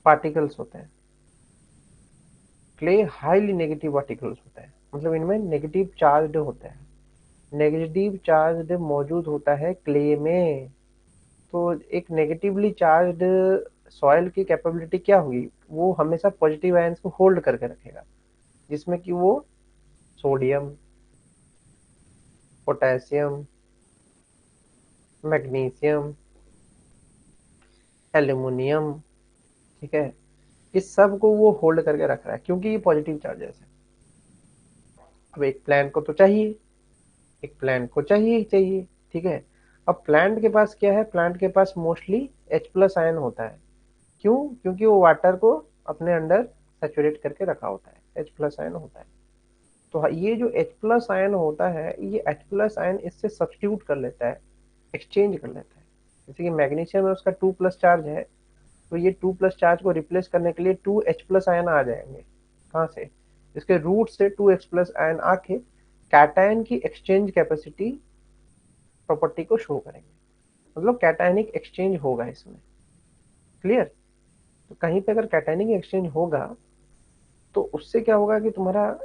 पार्टिकल्स होते हैं। क्ले हाईली नेगेटिव पार्टिकल्स होता है, मतलब इनमें नेगेटिव चार्ज होता है। नेगेटिव चार्ज मौजूद होता है क्ले में। तो एक नेगेटिवली चार्ज्ड सॉइल की कैपेबिलिटी क्या होगी? वो हमेशा पॉजिटिव आयंस को होल्ड करके रखेगा, जिसमें कि वो सोडियम, पोटेशियम, मैग्नीशियम, एल्यूमिनियम, ठीक है, इस सब को वो होल्ड करके रख रहा है क्योंकि ये पॉजिटिव चार्जेस है। अब एक प्लांट को तो चाहिए, एक प्लांट को चाहिए ही चाहिए, ठीक है। अब प्लांट के पास क्या है, प्लांट के पास मोस्टली H+ आयन होता है। क्यों? क्योंकि वो वाटर को अपने अंडर सेचुरेट करके रखा होता है, H+ आयन होता है। तो ये जो H+ आयन होता है, ये H+ आयन इससे सब्स्टिट्यूट कर लेता है, एक्सचेंज कर लेता है। जैसे कि मैग्नीशियम में उसका 2+ चार्ज है, तो ये 2+ चार्ज को रिप्लेस करने के लिए 2H+ आयन आ जाएंगे। कहाँ से? इसके रूट से 2H+ आयन आके कैटायन की एक्सचेंज कैपेसिटी प्रॉपर्टी को शो करेंगे, मतलब कैटायनिक एक्सचेंज होगा इसमें। क्लियर? तो कहीं पे अगर कैटायनिक एक्सचेंज होगा तो उससे क्या होगा कि तुम्हारा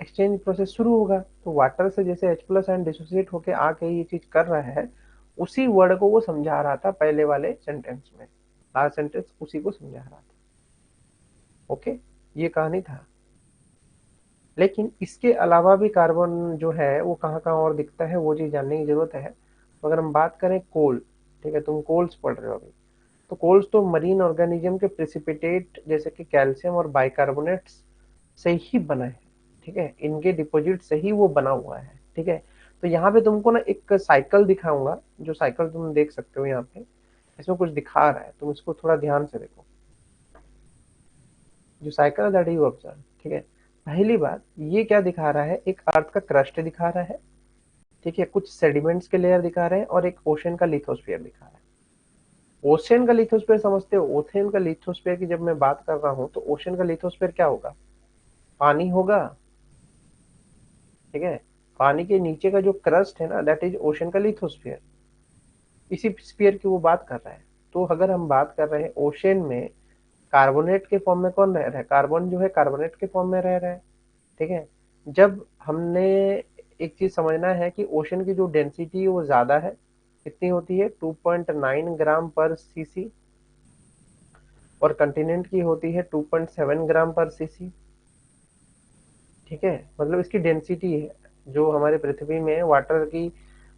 एक्सचेंज प्रोसेस शुरू होगा। तो वाटर से जैसे H+ आयन डिसोसिएट होके आके ये चीज कर रहा है, उसी वर्ड को वो समझा रहा था पहले वाले सेंटेंस में। लास्ट सेंटेंस उसी को समझा रहा था। ओके, ये कहानी था। लेकिन इसके अलावा भी कार्बन जो है वो कहाँ कहाँ और दिखता है, वो चीज जानने की जरूरत है। तो अगर हम बात करें कोल, ठीक है, तुम कोल्स पढ़ रहे हो अभी, तो कोल्स तो मरीन ऑर्गेनिज्म के प्रेसिपिटेट जैसे कि कैल्शियम और बाइकार्बोनेट्स से ही बना है, ठीक है, इनके डिपॉजिट से ही वो बना हुआ है, ठीक है। तो यहाँ पे तुमको ना एक साइकिल दिखाऊंगा, जो साइकिल तुम देख सकते हो यहाँ पे, इसमें कुछ दिखा रहा है, तुम इसको थोड़ा ध्यान से देखो। जो साइकिल दैट यू ऑब्जर्व, ठीक है। पहली बात ये क्या दिखा रहा है, एक अर्थ का क्रस्ट दिखा रहा है, ठीक है, कुछ सेडिमेंट्स के लेयर दिखा रहे हैं और एक ओशन का लिथोस्फीयर दिखा रहा है। ओशन का लिथोस्फीयर समझते हो? ओशन का लिथोस्फीयर की जब मैं बात कर रहा हूं तो ओशन का लिथोस्फीयर क्या होगा? पानी होगा, ठीक है। पानी के नीचे का जो क्रस्ट है ना, दैट इज ओशन का लिथोस्फीयर। इसी स्फीयर की वो बात कर रहा है। तो अगर हम बात कर रहे हैं ओशन में कार्बोनेट के फॉर्म में कौन रह रहा है, कार्बन जो है कार्बोनेट के फॉर्म में रह रहा है, ठीक है। जब हमने एक चीज समझना है कि ओशन की जो डेंसिटी है वो ज्यादा है, कितनी होती है, 2.9 ग्राम पर सीसी, और कंटिनेंट की होती है 2.7 ग्राम पर सीसी, ठीक है। मतलब इसकी डेंसिटी है, जो हमारे पृथ्वी में वाटर की,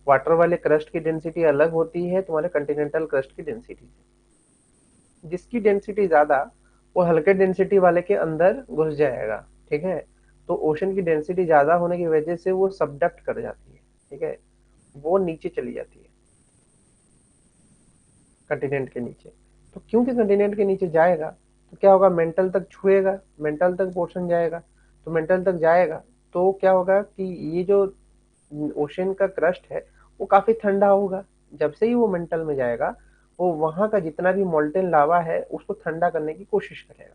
वाटर वाले क्रस्ट की डेंसिटी अलग होती है तुम्हारे कंटिनेंटल क्रस्ट की डेंसिटी से। जिसकी डेंसिटी ज्यादा, वो हल्के डेंसिटी वाले के अंदर घुस जाएगा, ठीक है। तो ओशन की डेंसिटी ज्यादा होने की वजह से वो सबडक्ट कर जाती है, ठीक है, वो नीचे चली जाती है कंटिनेंट के नीचे। तो क्योंकि कंटिनेंट के नीचे जाएगा तो क्या होगा, मेंटल तक छुएगा, मेंटल तक पोर्शन जाएगा। तो मेंटल तक जाएगा तो क्या होगा कि ये जो ओशन का क्रस्ट है वो काफी ठंडा होगा। जब से ही वो मेंटल में जाएगा, वो वहां का जितना भी मोल्टेन लावा है उसको ठंडा करने की कोशिश करेगा।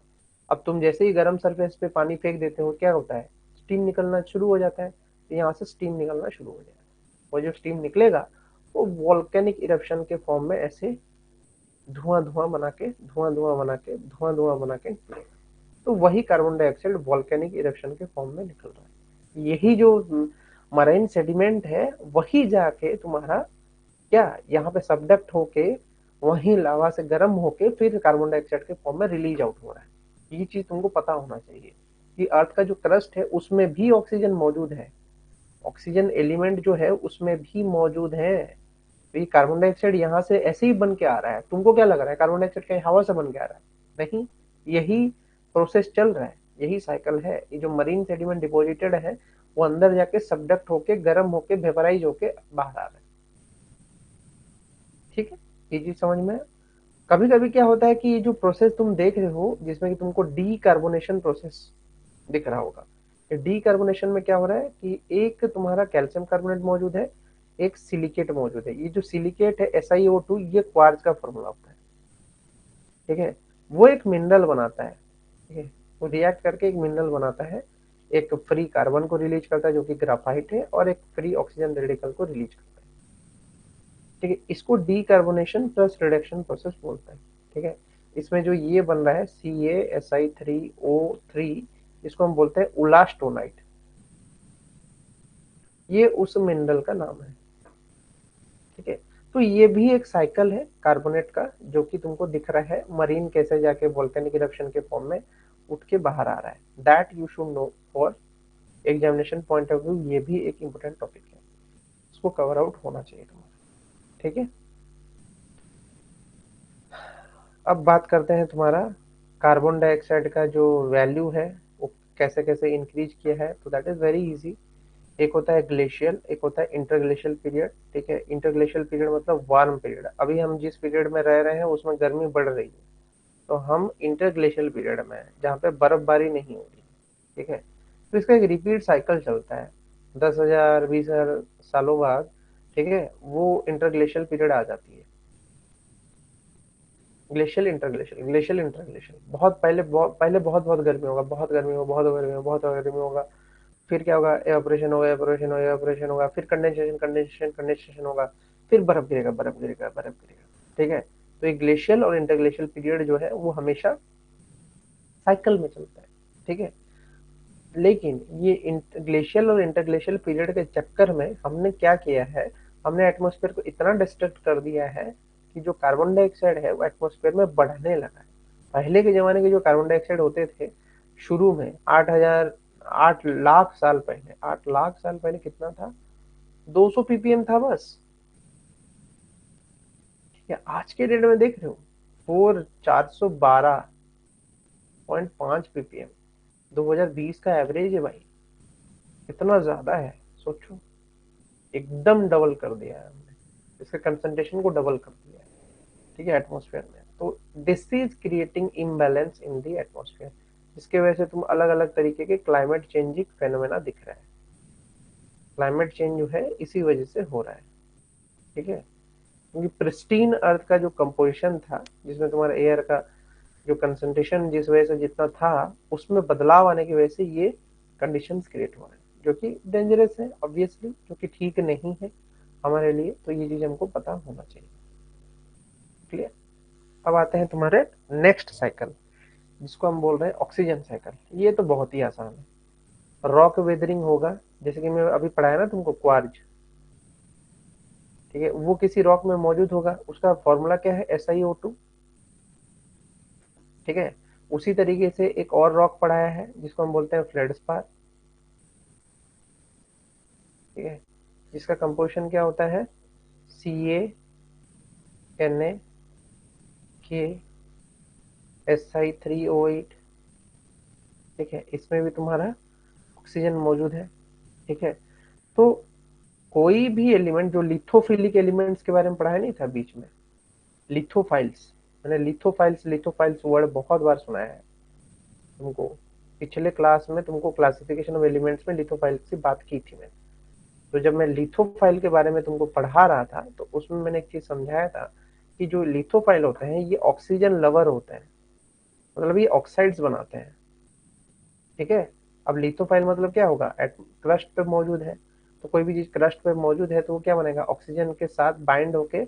अब तुम जैसे ही गर्म सरफेस पे पानी फेंक देते हो, क्या होता है, स्टीम निकलना शुरू हो जाता है। तो यहाँ से स्टीम निकलना शुरू हो जाएगा। वो जो स्टीम निकलेगा वो वॉल्केनिक इरप्शन के फॉर्म में ऐसे धुआं धुआं बना के, धुआं धुआं बना के, धुआं धुआं बना के निकलेगा। तो वही कार्बन डाइऑक्साइड वॉल्केनिक इरप्शन के फॉर्म में निकल रहा है। यही जो मरीन सेडिमेंट है वही जाके तुम्हारा क्या, यहाँ पे सबडक्ट होके वही लावा से गर्म होके फिर कार्बन डाइऑक्साइड के फॉर्म में रिलीज आउट हो रहा है। ये चीज तुमको पता होना चाहिए कि अर्थ का जो क्रस्ट है उसमें भी ऑक्सीजन मौजूद है, ऑक्सीजन एलिमेंट जो है उसमें भी मौजूद है। तो ये कार्बन डाइऑक्साइड यहाँ से ऐसे ही बन के आ रहा है। तुमको क्या लग रहा है कार्बन डाइऑक्साइड कहीं हवा से बन के आ रहा है? नहीं, यही प्रोसेस चल रहा है, यही साइकिल है। ये जो मरीन सेडिमेंट डिपोजिटेड है वो अंदर जाके सबडक्ट होके गर्म होके वेपराइज होके बाहर आ रहा है, ठीक है। ये चीज समझ में? कभी कभी क्या होता है कि ये जो प्रोसेस तुम देख रहे हो जिसमें कि तुमको डीकार्बोनेशन प्रोसेस दिख रहा होगा, डीकार्बोनेशन में क्या हो रहा है कि एक तुम्हारा कैल्शियम कार्बोनेट मौजूद है, एक सिलिकेट मौजूद है। ये जो सिलिकेट है SiO2, ये क्वार्ट्ज का फॉर्मूला होता है, ठीक है। वो एक मिनरल बनाता है, ठीक है, वो रिएक्ट करके एक मिनरल बनाता है, एक फ्री कार्बन को रिलीज करता है जो कि ग्राफाइट है, और एक फ्री ऑक्सीजन रेडिकल को रिलीज करता है, ठीक है। इसको डीकार्बोनेशन प्लस रिडक्शन प्रोसेस बोलते हैं, ठीक है। इसमें जो ये बन रहा है CaSi3O3, इसको हम बोलते हैं उलास्टोनाइट, ये उस मिनरल का नाम है, ठीक है। तो ये भी एक साइकिल है कार्बोनेट का जो कि तुमको दिख रहा है, मरीन कैसे जाके वोल्केनिक इरप्शन के फॉर्म में उठ के बाहर आ रहा है। That you should know for examination point of view. ये भी एक इंपॉर्टेंट टॉपिक है, इसको कवर आउट होना चाहिए तुम्हारा, ठीक है। अब बात करते हैं तुम्हारा कार्बन डाइऑक्साइड का जो वैल्यू है वो कैसे कैसे इंक्रीज किया है, तो दैट इज वेरी इजी। एक होता है ग्लेशियल, एक होता है इंटरग्लेशियल पीरियड। ठीक है, इंटरग्लेशियल पीरियड मतलब वार्म पीरियड। अभी हम जिस पीरियड में रह रहे हैं उसमें गर्मी बढ़ रही है, तो हम इंटरग्लेशियल पीरियड में है जहाँ पे बर्फबारी नहीं हो रही। ठीक है, तो इसका एक रिपीट साइकिल चलता है 10,000 20,000 सालों बाद। ठीक है, वो इंटरग्लेशियल पीरियड आ जाती है। ग्लेशियल इंटरग्लेशियल, ग्लेशियल इंटरग्लेशियल, बहुत पहले पहले बहुत बहुत गर्मी होगा, बहुत गर्मी होगा, बहुत गर्मी होगा, बहुत गर्मी होगा। फिर क्या होगा, एवापोरेशन होगा, एवापोरेशन होगा, एवापोरेशन होगा, फिर कंडेंसेशन, कंडेंसेशन, कंडेंसेशन होगा, फिर बर्फ गिरेगा, बर्फ गिरेगा, बर्फ गिरेगा। ठीक है, तो ये ग्लेशियल और इंटरग्लेशियल पीरियड जो है वो हमेशा साइकिल में चलता है। ठीक है, लेकिन ये ग्लेशियल और इंटरग्लेशियल पीरियड के चक्कर में हमने क्या किया है, हमने एटमॉस्फेयर को इतना डिस्ट्रक्ट कर दिया है कि जो कार्बन डाइऑक्साइड है वो एटमॉस्फेयर में बढ़ने लगा है। पहले के जमाने के जो कार्बन डाइऑक्साइड होते थे शुरू में 8 लाख साल पहले, 8 लाख साल पहले कितना था, 200 ppm था बस। ठीक है, आज के डेट में देख रहे हो 412.5 ppm, 2020 का एवरेज है भाई। कितना ज्यादा है, सोचो। एकदम डबल कर दिया है हमने, इसके कंसंट्रेशन को डबल कर दिया है। ठीक है, एटमॉस्फेयर में। तो this is creating imbalance in the atmosphere, जिसके वजह से तुम अलग अलग तरीके के क्लाइमेट चेंजिंग फेनोमेना दिख रहा है। क्लाइमेट चेंज जो है इसी वजह से हो रहा है। ठीक है, क्योंकि प्रिस्टीन अर्थ का जो कंपोजिशन था, जिसमें तुम्हारा एयर का जो कंसंट्रेशन जिस वजह से जितना था, उसमें बदलाव आने की वजह से ये कंडीशंस क्रिएट हो रहे हैं, जो कि डेंजरस है ऑब्वियसली, जो कि ठीक नहीं है हमारे लिए। तो ये चीज हमको पता होना चाहिए। क्लियर। अब आते हैं तुम्हारे नेक्स्ट साइकिल, जिसको हम बोल रहे हैं ऑक्सीजन साइकिल। ये तो बहुत ही आसान है। रॉक वेदरिंग होगा, जैसे कि मैं अभी पढ़ाया ना तुमको, क्वार्ज। ठीक है, वो किसी रॉक में मौजूद होगा, उसका फॉर्मूला क्या है, SiO2। ठीक है, उसी तरीके से एक और रॉक पढ़ाया है जिसको हम बोलते हैं फ्लेडस्पार। ठीक है, जिसका कंपोजिशन क्या होता है, CaNaKSi3O8। ठीक है, इसमें भी तुम्हारा ऑक्सीजन मौजूद है। ठीक है, तो कोई भी एलिमेंट, जो लिथोफिलिक एलिमेंट्स के बारे में पढ़ाया नहीं था बीच में, लिथोफाइल्स, मैंने लिथोफाइल्स लिथोफाइल्स वर्ड बहुत बार सुनाया है तुमको। पिछले क्लास में तुमको क्लासिफिकेशन ऑफ एलिमेंट्स में लिथोफाइल्स की बात की थी मैंने। तो जब मैं लिथोफाइल के बारे में तुमको पढ़ा रहा था तो उसमें मैंने एक चीज समझाया था कि जो लिथोफाइल होते हैं ये ऑक्सीजन लवर होते हैं, मतलब ये ऑक्साइड्स बनाते हैं। ठीक है, अब लिथोफाइल मतलब क्या होगा, क्रस्ट पे मौजूद है। तो कोई भी चीज क्रस्ट पे मौजूद है तो वो क्या बनेगा, ऑक्सीजन के साथ बाइंड होके,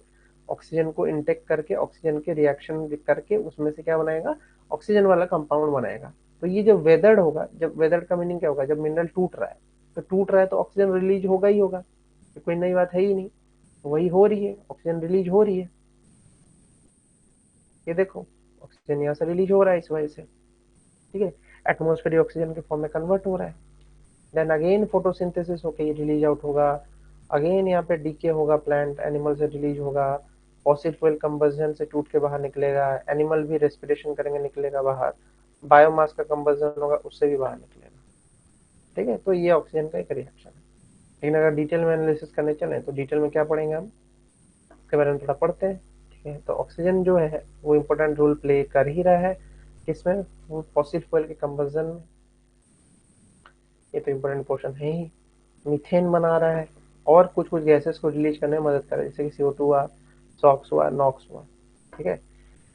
ऑक्सीजन को इंटेक करके, ऑक्सीजन के रिएक्शन करके उसमें से क्या बनाएगा, ऑक्सीजन वाला कंपाउंड बनाएगा। तो ये जब वेदर्ड होगा, जब वेदर्ड का मीनिंग क्या होगा, जब मिनरल टूट रहा है, तो टूट रहा है तो ऑक्सीजन रिलीज होगा ही होगा, तो कोई नई बात है ही नहीं। तो वही हो रही है, ऑक्सीजन रिलीज हो रही है। ये देखो, ऑक्सीजन यहाँ से रिलीज हो रहा है इस वजह से। ठीक है, एटमोस्फेयर ऑक्सीजन के फॉर्म में कन्वर्ट हो रहा है। देन अगेन फोटोसिंथेसिस होके ये रिलीज आउट होगा। अगेन यहाँ पे डीके होगा, प्लांट एनिमल से रिलीज होगा। फॉसिल फ्यूल कंबशन से टूट के बाहर निकलेगा, एनिमल भी रेस्पिरेशन करेंगे, निकलेगा बाहर। बायोमास का कंबशन होगा, उससे भी बाहर निकलेगा। ठीक है, तो ये ऑक्सीजन का एक रिएक्शन है। लेकिन अगर डिटेल में एनालिसिस करने चले तो डिटेल में क्या पढ़ेंगे हम, इसके बारे में थोड़ा पढ़ते हैं। ठीक है, तो ऑक्सीजन जो है वो इम्पोर्टेंट रोल प्ले कर ही रहा है किसमें, वो फॉसिल फ्यूल के कंबशन में। ये तो इम्पोर्टेंट पोर्शन है ही। मीथेन बना रहा है और कुछ कुछ गैसेस को रिलीज करने में मदद कर रहा है, जैसे कि CO2 हुआ, सॉक्स हुआ, नॉक्स हुआ। ठीक है,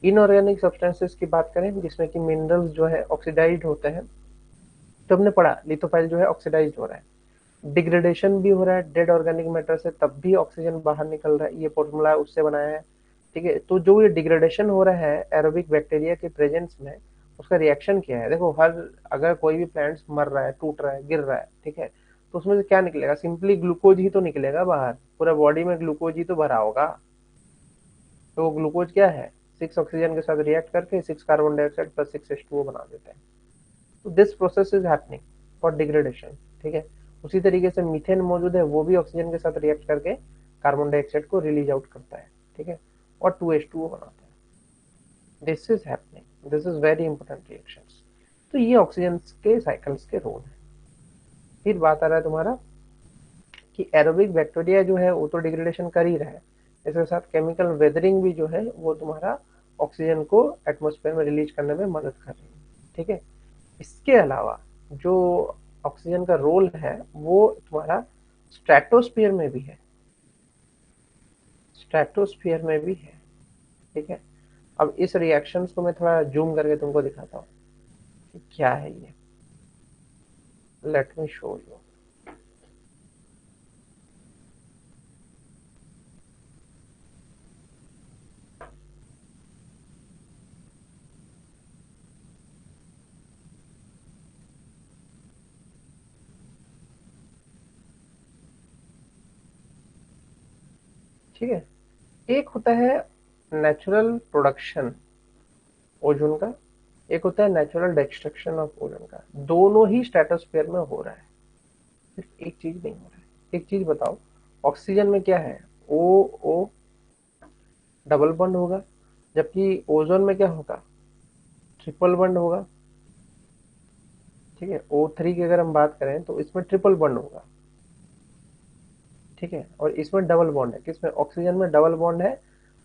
इनऑर्गेनिक सब्सटेंसेस की बात करें जिसमें कि मिनरल्स जो है ऑक्सीडाइज होते हैं, तो हमने पढ़ा लिथोफाइल जो है ऑक्सीडाइज हो रहा है, डिग्रेडेशन भी हो रहा है डेड ऑर्गेनिक मैटर से, तब भी ऑक्सीजन बाहर निकल रहा है। ये फॉर्मूला उससे बनाया है। ठीक है, तो जो ये डिग्रेडेशन हो रहा है एरोबिक बैक्टीरिया के प्रेजेंस में, उसका रिएक्शन क्या है, देखो हर, अगर कोई भी प्लांट मर रहा है, टूट रहा है, गिर रहा है, ठीक है, तो उसमें से क्या निकलेगा, सिंपली ग्लूकोज ही तो निकलेगा बाहर। पूरा बॉडी में ग्लूकोज ही तो भरा होगा। तो वो ग्लूकोज क्या है, 6 ऑक्सीजन के साथ रिएक्ट करके 6 कार्बन डाइऑक्साइड प्लस 6H2O बना देते हैं। तो this process is happening for degradation. ठीक है, उसी तरीके से मीथेन मौजूद है, वो भी ऑक्सीजन के साथ रिएक्ट करके कार्बन डाइऑक्साइड को रिलीज आउट करता है। ठीक है, और 2H2O बनाता है। This is happening, this is very important reactions. तो ये ऑक्सीजन के साइकिल्स के रोल है। फिर बात आ रहा है तुम्हारा कि एरोबिक बैक्टीरिया जो है वो तो डिग्रेडेशन कर ही रहा है, इसके साथ केमिकल वेदरिंग भी जो है वो तुम्हारा ऑक्सीजन को एटमॉस्फेयर में रिलीज करने में मदद कर रही है। ठीक है, इसके अलावा जो ऑक्सीजन का रोल है वो तुम्हारा स्ट्रेटोस्फीयर में भी है, स्ट्रेटोस्फीयर में भी है। ठीक है, अब इस रिएक्शंस को मैं थोड़ा जूम करके तुमको दिखाता हूँ कि क्या है ये। Let me show you. ठीक है, एक होता है नेचुरल प्रोडक्शन ओजोन का, एक होता है नेचुरल डिस्ट्रक्शन ऑफ ओजोन का। दोनों ही स्ट्रेटोस्फीयर में हो रहा है, सिर्फ एक चीज नहीं हो रहा है। एक चीज बताओ, ऑक्सीजन में क्या है, ओ ओ डबल बॉन्ड होगा, जबकि ओजोन में क्या होगा, ट्रिपल बॉन्ड होगा। ठीक है, O3 की अगर हम बात करें तो इसमें ट्रिपल बॉन्ड होगा। ठीक है, और इसमें डबल बॉन्ड है, किसमें, ऑक्सीजन में डबल बॉन्ड है,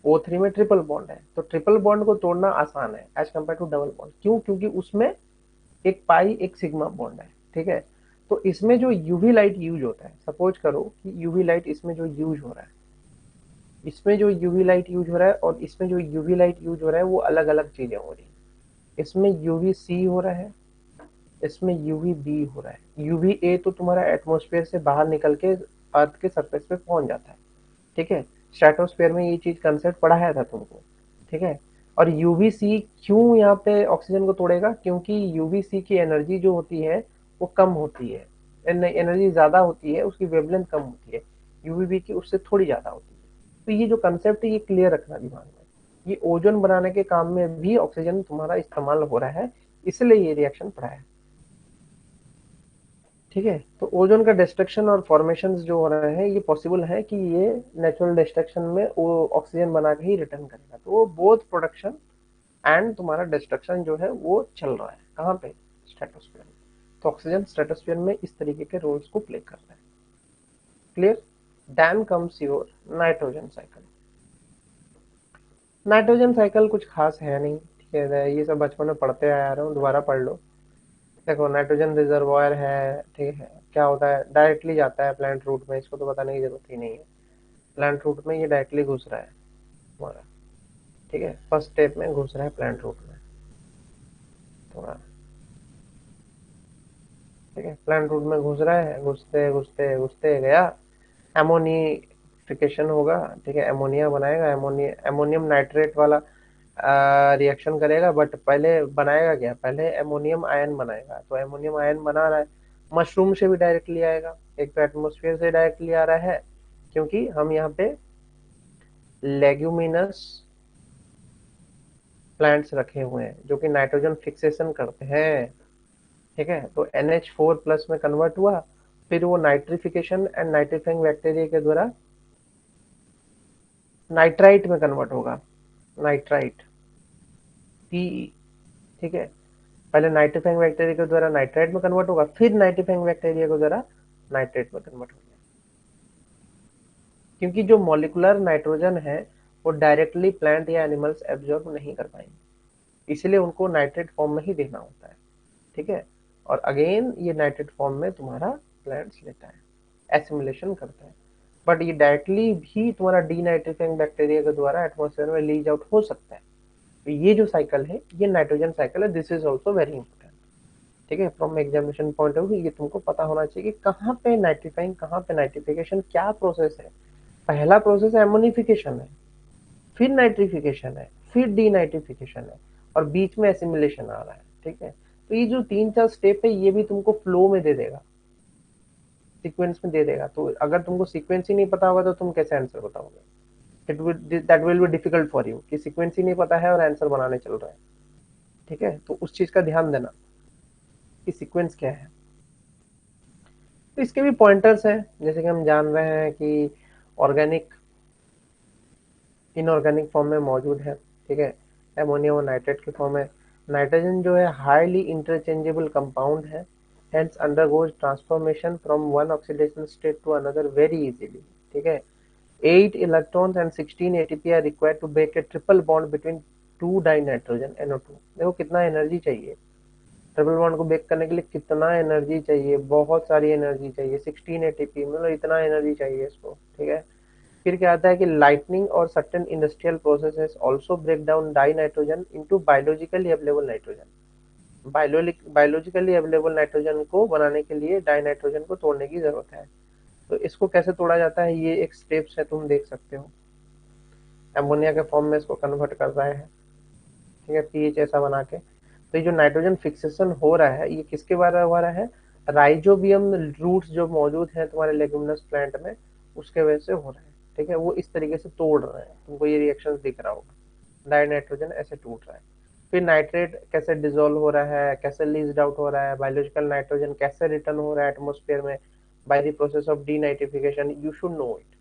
O3 में ट्रिपल बॉन्ड है। तो ट्रिपल बॉन्ड को तोड़ना आसान है as compare to double bond. क्यों? क्योंकि उसमें एक पाई एक सिग्मा बॉन्ड है। ठीक है, तो इसमें जो यूवी लाइट यूज होता है, सपोज करो कि यूवी लाइट इसमें जो यूज हो रहा है, इसमें जो यूवी लाइट यूज हो रहा है और इसमें जो यूवी लाइट यूज हो रहा है वो अलग अलग चीजें हो रही है। इसमें यूवी सी हो रहा है, इसमें यूवी बी हो रहा है। यूवी ए तो तुम्हारा एटमॉस्फेयर से बाहर निकल के अर्थ के सरफेस पे पहुंच जाता है। ठीक है, स्ट्रेटोस्फेयर में ये चीज कंसेप्ट पढ़ाया था तुमको। ठीक है, और यूवीसी क्यों यहाँ पे ऑक्सीजन को तोड़ेगा, क्योंकि यूवीसी की एनर्जी जो होती है वो कम होती है, एनर्जी ज्यादा होती है, उसकी वेवलेंथ कम होती है, यूवीबी की उससे थोड़ी ज्यादा होती है। तो ये जो कंसेप्ट है ये क्लियर रखना दिमाग में, ये ओजोन बनाने के काम में भी ऑक्सीजन तुम्हारा इस्तेमाल हो रहा है, इसलिए ये रिएक्शन पढ़ा है। ठीक है, तो ओजोन का डिस्ट्रक्शन और फॉर्मेशन जो हो रहे हैं ये पॉसिबल है कि ये नेचुरल डिस्ट्रक्शन में वो ऑक्सीजन बना के ही रिटर्न करेगा। तो वो बोथ प्रोडक्शन एंड तुम्हारा डिस्ट्रक्शन जो है वो चल रहा है कहाँ पे, स्ट्रेटोस्फीयर में। तो ऑक्सीजन स्ट्रेटोस्फीयर में इस तरीके के रोल्स को प्ले कर रहा है। Clear? Then comes your nitrogen cycle. Nitrogen cycle कुछ खास है नहीं, ठीक है, ये सब बचपन में पढ़ते आ रहा हूँ, दोबारा पढ़ लो। देखो, नाइट्रोजन रिजर्वायर है, ठीक है, क्या होता है, डायरेक्टली जाता है प्लांट रूट में, इसको तो बताने की जरूरत ही नहीं है। प्लांट रूट में ये डायरेक्टली घुस रहा है तुम्हारा। ठीक है, फर्स्ट स्टेप में घुस रहा है प्लांट रूट में तुम्हारा। ठीक है, प्लांट रूट में घुस रहा है, घुसते घुसते घुसते गया, एमोनिफिकेशन होगा। ठीक है, एमोनिया बनाएगा, एमोनियम नाइट्रेट वाला रिएक्शन करेगा, बट पहले बनाएगा क्या, पहले एमोनियम आयन बनाएगा। तो एमोनियम आयन बना रहा है, मशरूम से भी डायरेक्टली आएगा, एक तो एटमोस्फेयर से डायरेक्टली आ रहा है, क्योंकि हम यहाँ पे लेग्यूमिनस प्लांट्स रखे हुए हैं जो कि नाइट्रोजन फिक्सेशन करते हैं। ठीक है, तो NH4+ में कन्वर्ट हुआ, फिर वो नाइट्रिफिकेशन एंड नाइट्रीफाइंग बैक्टीरिया के द्वारा नाइट्राइट में कन्वर्ट होगा, नाइट्राइट, पीई। ठीक है, पहले नाइट्रीफाइंग बैक्टीरिया के द्वारा नाइट्राइट में कन्वर्ट होगा, फिर नाइट्रीफाइंग बैक्टीरिया के द्वारा नाइट्रेट में कन्वर्ट होगा। क्योंकि जो मॉलिक्यूलर नाइट्रोजन है वो डायरेक्टली प्लांट या एनिमल्स एब्जॉर्ब नहीं कर पाएंगे, इसलिए उनको नाइट्रेट फॉर्म में ही देना होता है। ठीक है, और अगेन ये नाइट्रेट फॉर्म में तुम्हारा प्लांट्स लेता है, एसिमिलेशन करता है। बट ये डायरेक्टली भी तुम्हारा डीनाइट्रीफाइंग बैक्टीरिया के द्वारा एटमॉस्फेयर में लीज आउट हो सकता है। तो ये जो साइकिल है ये नाइट्रोजन साइकिल है, this is also very important. ठीक है, from examination point of view ये तुमको पता होना चाहिए कि कहाँ पे नाइट्रीफाइंग, कहाँ पे नाइट्रिफिकेशन, क्या प्रोसेस है। पहला प्रोसेस एमोनिफिकेशन है, फिर नाइट्रिफिकेशन है, फिर डीनाइट्रिफिकेशन है, और बीच में एसिमिलेशन आ रहा है। ठीक है, तो ये जो 3-4 स्टेप है ये भी तुमको फ्लो में दे देगा, सीक्वेंस में दे देगा। तो अगर तुमको सीक्वेंस ही नहीं पता होगा तो तुम कैसे आंसर बताओगे, that will be difficult for you, कि सीक्वेंस ही नहीं पता है और आंसर बनाने चल रहा है। ठीक है, तो उस चीज का ध्यान देना कि सीक्वेंस क्या है। तो इसके भी पॉइंटर्स हैं, जैसे कि हम जान रहे हैं कि ऑर्गेनिक इनऑर्गेनिक फॉर्म में मौजूद है। ठीक है, एमोनियम और नाइट्रेट के फॉर्म में, नाइट्रोजन जो है हाईली इंटरचेंजेबल कंपाउंड है, hence undergoes transformation from one oxidation state to another very easily. ठीक है, 8 electrons and 16 ATP are required to break a triple bond between two dinitrogen NO2. देखो कितना energy चाहिए triple bond को break करने के लिए, कितना एनर्जी चाहिए, बहुत सारी एनर्जी चाहिए, 16 एटीपी, मतलब इतना एनर्जी चाहिए इसको। ठीक है, फिर क्या आता है कि लाइटनिंग और certain industrial processes also break down dinitrogen into biologically available nitrogen. Biologically available nitrogen को बनाने के लिए डाई नाइट्रोजन को तोड़ने की जरूरत है। तो इसको कैसे तोड़ा जाता है, ये एक स्टेप्स है, तुम देख सकते हो। एमोनिया के फॉर्म में इसको कन्वर्ट कर रहा है, ठीक है, पीएच ऐसा बना के। तो ये जो नाइट्रोजन फिक्सेशन हो रहा है, ये किसके द्वारा हो रहा है, राइजोबियम रूट्स जो मौजूद है तुम्हारे लेगुमिनस प्लांट में, उसके वजह से हो रहा है। ठीक है, वो इस तरीके से तोड़ रहे हैं, तुमको ये रिएक्शन दिख रहा होगा, डाई नाइट्रोजन ऐसे टूट रहा है। फिर नाइट्रेट कैसे डिजोल्व हो रहा है, कैसे लीज्ड आउट हो रहा है, बायोलॉजिकल नाइट्रोजन कैसे रिटर्न हो रहा है एटमोस्फेयर में bye the process of denitrification, you should no it.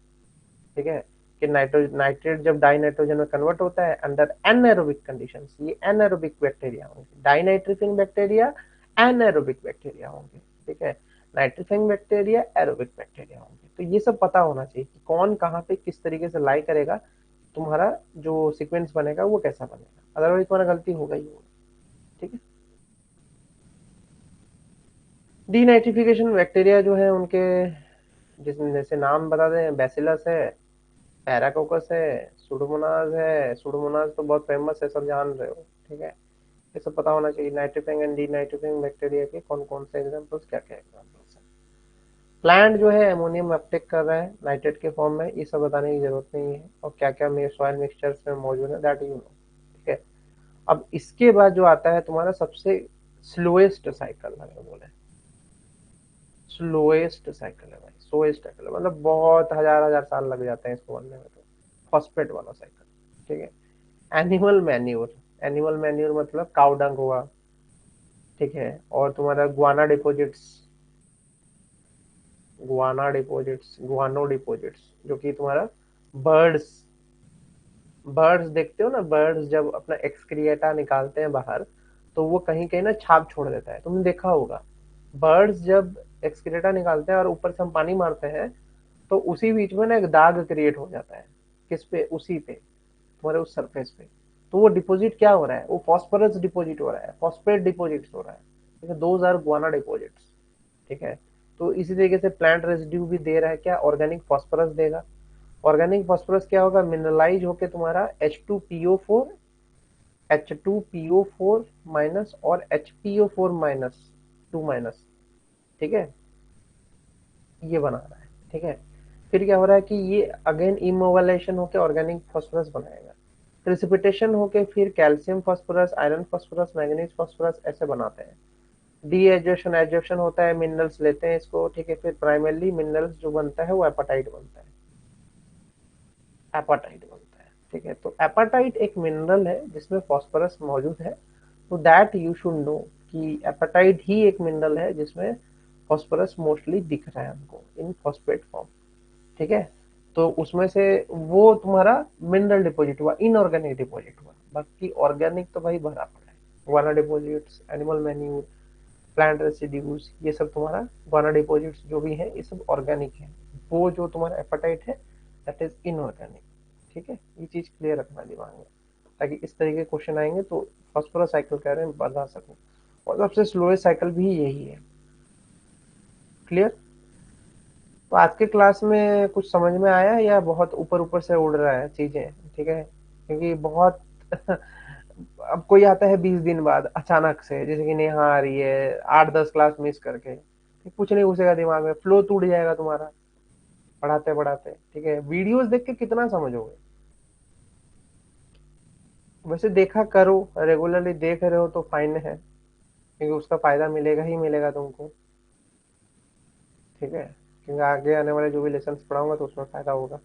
ठीक है, कि नाइट्रेट जब डाई नाइट्रोजन में कन्वर्ट होता है अंडर एनएरोबिक कंडीशंस, ये एनएरोबिक बैक्टीरिया होंगे, डाइनाइट्रिफिंग बैक्टीरिया एनएरोबिक बैक्टीरिया होंगे। ठीक है, नाइट्रिफिंग बैक्टीरिया एरोबिक बैक्टीरिया होंगे। तो ये सब पता होना चाहिए कि कौन कहाँ पे किस तरीके से लाई करेगा, तुम्हारा जो सीक्वेंस बनेगा वो कैसा बनेगा, अदरवाइज तुम्हारा गलती होगा ही होगा। ठीक है, डीनाइट्रिफिकेशन बैक्टीरिया जो है उनके, जिसमें जैसे नाम बता दें, बैसिलस है, पैराकोकस है, सुडोमोनाज है। सुडोमोनाज तो बहुत फेमस है, सब जान रहे हो। ठीक है, ये सब पता होना चाहिए, नाइट्रोफिंग एंड डीनाइट्रोफिंग बैक्टीरिया के कौन कौन से एग्जांपल्स, क्या क्या एग्जांपल्स हैं। प्लांट जो है अमोनियम अपटेक कर रहा है नाइट्रेट के फॉर्म में, ये सब बताने की जरूरत नहीं है, और क्या क्या सॉइल मिक्सचर्स में मौजूद है, दैट यू नो। ठीक है, अब इसके बाद जो आता है तुम्हारा सबसे स्लोएस्ट साइकिल, अगर बोले स्लोएस्ट साइकिल है भाई, स्लोएस्ट साइकिल है, मतलब बहुत हजार हजार साल लग जाते हैं इसको बनने में, तो फॉस्फेट वाला साइकिल। ठीक है, एनिमल मैन्योर, एनिमल मैन्योर मतलब काउ डंग हुआ। ठीक है, और तुम्हारा गुआना डिपोजिट्स, गुआनो डिपोजिट्स जो कि तुम्हारा बर्ड्स, बर्ड्स देखते हो ना, बर्ड्स जब अपना एक्सक्रिएटा निकालते हैं बाहर, तो वो कहीं कहीं ना छाप छोड़ देता है, तुमने देखा होगा। बर्ड्स जब एक्सक्रिएटा निकालते हैं और ऊपर से हम पानी मारते हैं, तो उसी बीच में ना एक दाग क्रिएट हो जाता है, किस पे, उसी पे, तुम्हारे उस सरफेस पे। तो वो डिपॉजिट क्या हो रहा है, वो फॉस्फोरस डिपॉजिट हो रहा है, फॉस्फेट डिपॉजिट हो रहा है। ठीक है, दोज आर गुआना डिपॉजिट्स। ठीक है, तो इसी तरीके से प्लांट रेजिड्यू भी दे रहा है क्या, ऑर्गेनिक फॉस्फोरस देगा। ऑर्गेनिक फॉस्फोरस क्या होगा, मिनरलाइज होके तुम्हारा H2PO4, H2PO4 माइनस और HPO4 माइनस, 2 माइनस। ठीक है, ये बना रहा है। ठीक है, फिर क्या हो रहा है कि ये अगेन इमोबलाइजेशन होकर ऑर्गेनिक फॉस्फोरस बनाएगा, प्रिसिपिटेशन होके फिर calcium phosphorus, iron phosphorus, manganese phosphorus ऐसे बनाते हैं। डी एजोशन एजोशन होता है, मिनरल्स लेते हैं इसको। ठीक है, फिर प्राइमरली मिनरल्स जो बनता है वो एपाटाइट बनता है, एपाटाइट बनता है। ठीक है, तो एपाटाइट एक मिनरल है जिसमें फॉस्फोरस मौजूद है, तो दैट यू शुड नो कि एपाटाइट ही एक मिनरल है जिसमें फॉस्फोरस मोस्टली दिख रहा है हमको इन फॉस्फेट फॉर्म। ठीक है, तो उसमें से वो तुम्हारा मिनरल डिपॉजिट हुआ, इनऑर्गेनिक डिपॉजिट हुआ, बाकी ऑर्गेनिक तो भाई भरा पड़ा है। वाना deposits, animal manure, plant residues, ये सब तुम्हारा वाना डिपॉजिट्स जो भी है ये सब ऑर्गेनिक है। वो जो तुम्हारा एपेटाइट है दैट इज इनऑर्गेनिक। ठीक है, ये चीज क्लियर रखना दिमाग में, ताकि इस तरह के क्वेश्चन आएंगे तो फॉस्फोरस साइकिल कह रहे हैं बता सकूं। और सबसे स्लोएस्ट साइकिल भी यही है। क्लियर। तो आज के क्लास में कुछ समझ में आया या बहुत ऊपर ऊपर से उड़ रहा है चीजें। ठीक है, क्योंकि बहुत अब कोई आता है 20 दिन बाद अचानक से, जैसे कि नेहा आ रही है 8-10 क्लास मिस करके, कुछ नहीं घुसेगा दिमाग में, फ्लो टूट जाएगा तुम्हारा पढ़ाते पढ़ाते। ठीक है, वीडियोस देख के कितना समझोगे। वैसे देखा करो, रेगुलरली देख रहे हो तो फाइन है, क्योंकि उसका फायदा मिलेगा ही मिलेगा तुमको। ठीक है, क्योंकि आगे आने वाले जो भी लेसन पढ़ाऊंगा तो उसमें फायदा होगा।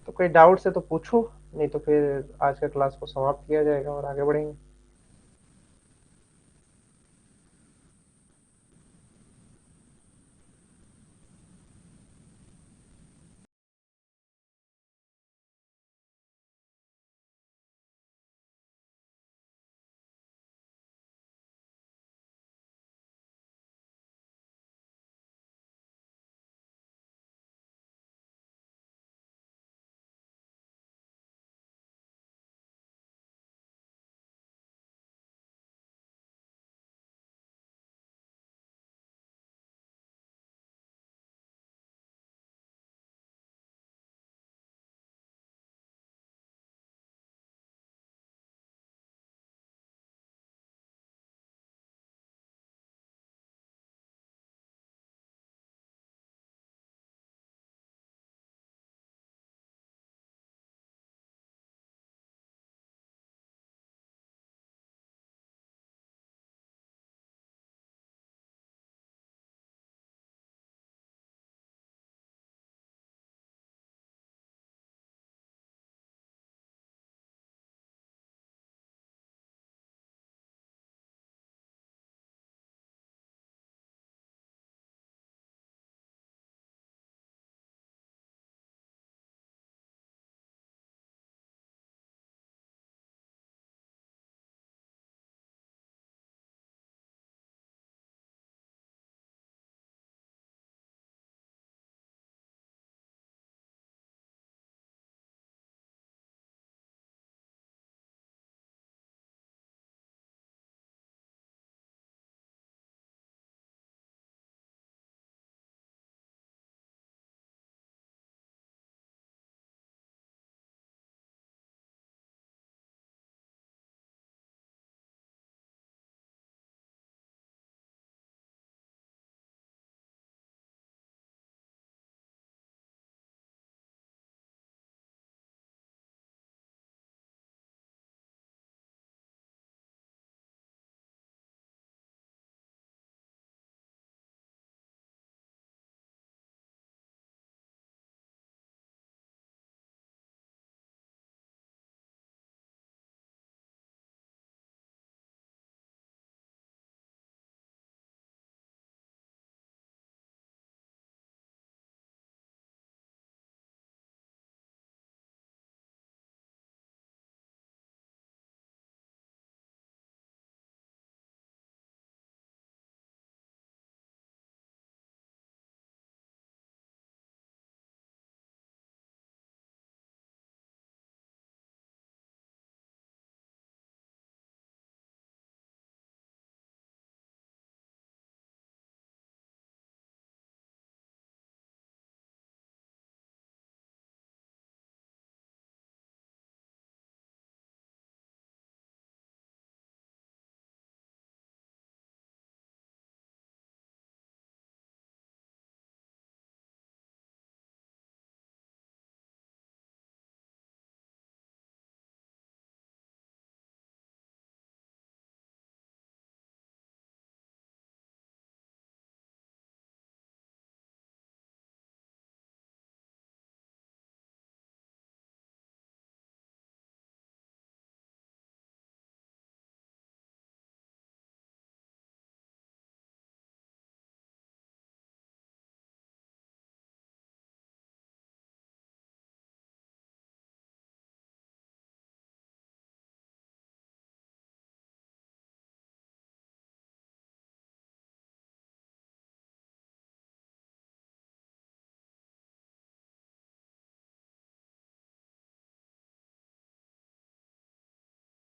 तो कोई डाउट है तो पूछो, नहीं तो फिर आज का क्लास को समाप्त किया जाएगा और आगे बढ़ेंगे।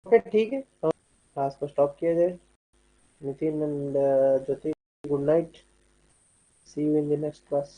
ओके ठीक है, तो क्लास को स्टॉप किया जाए। Nitin and Jyoti, good night, see you in the next class.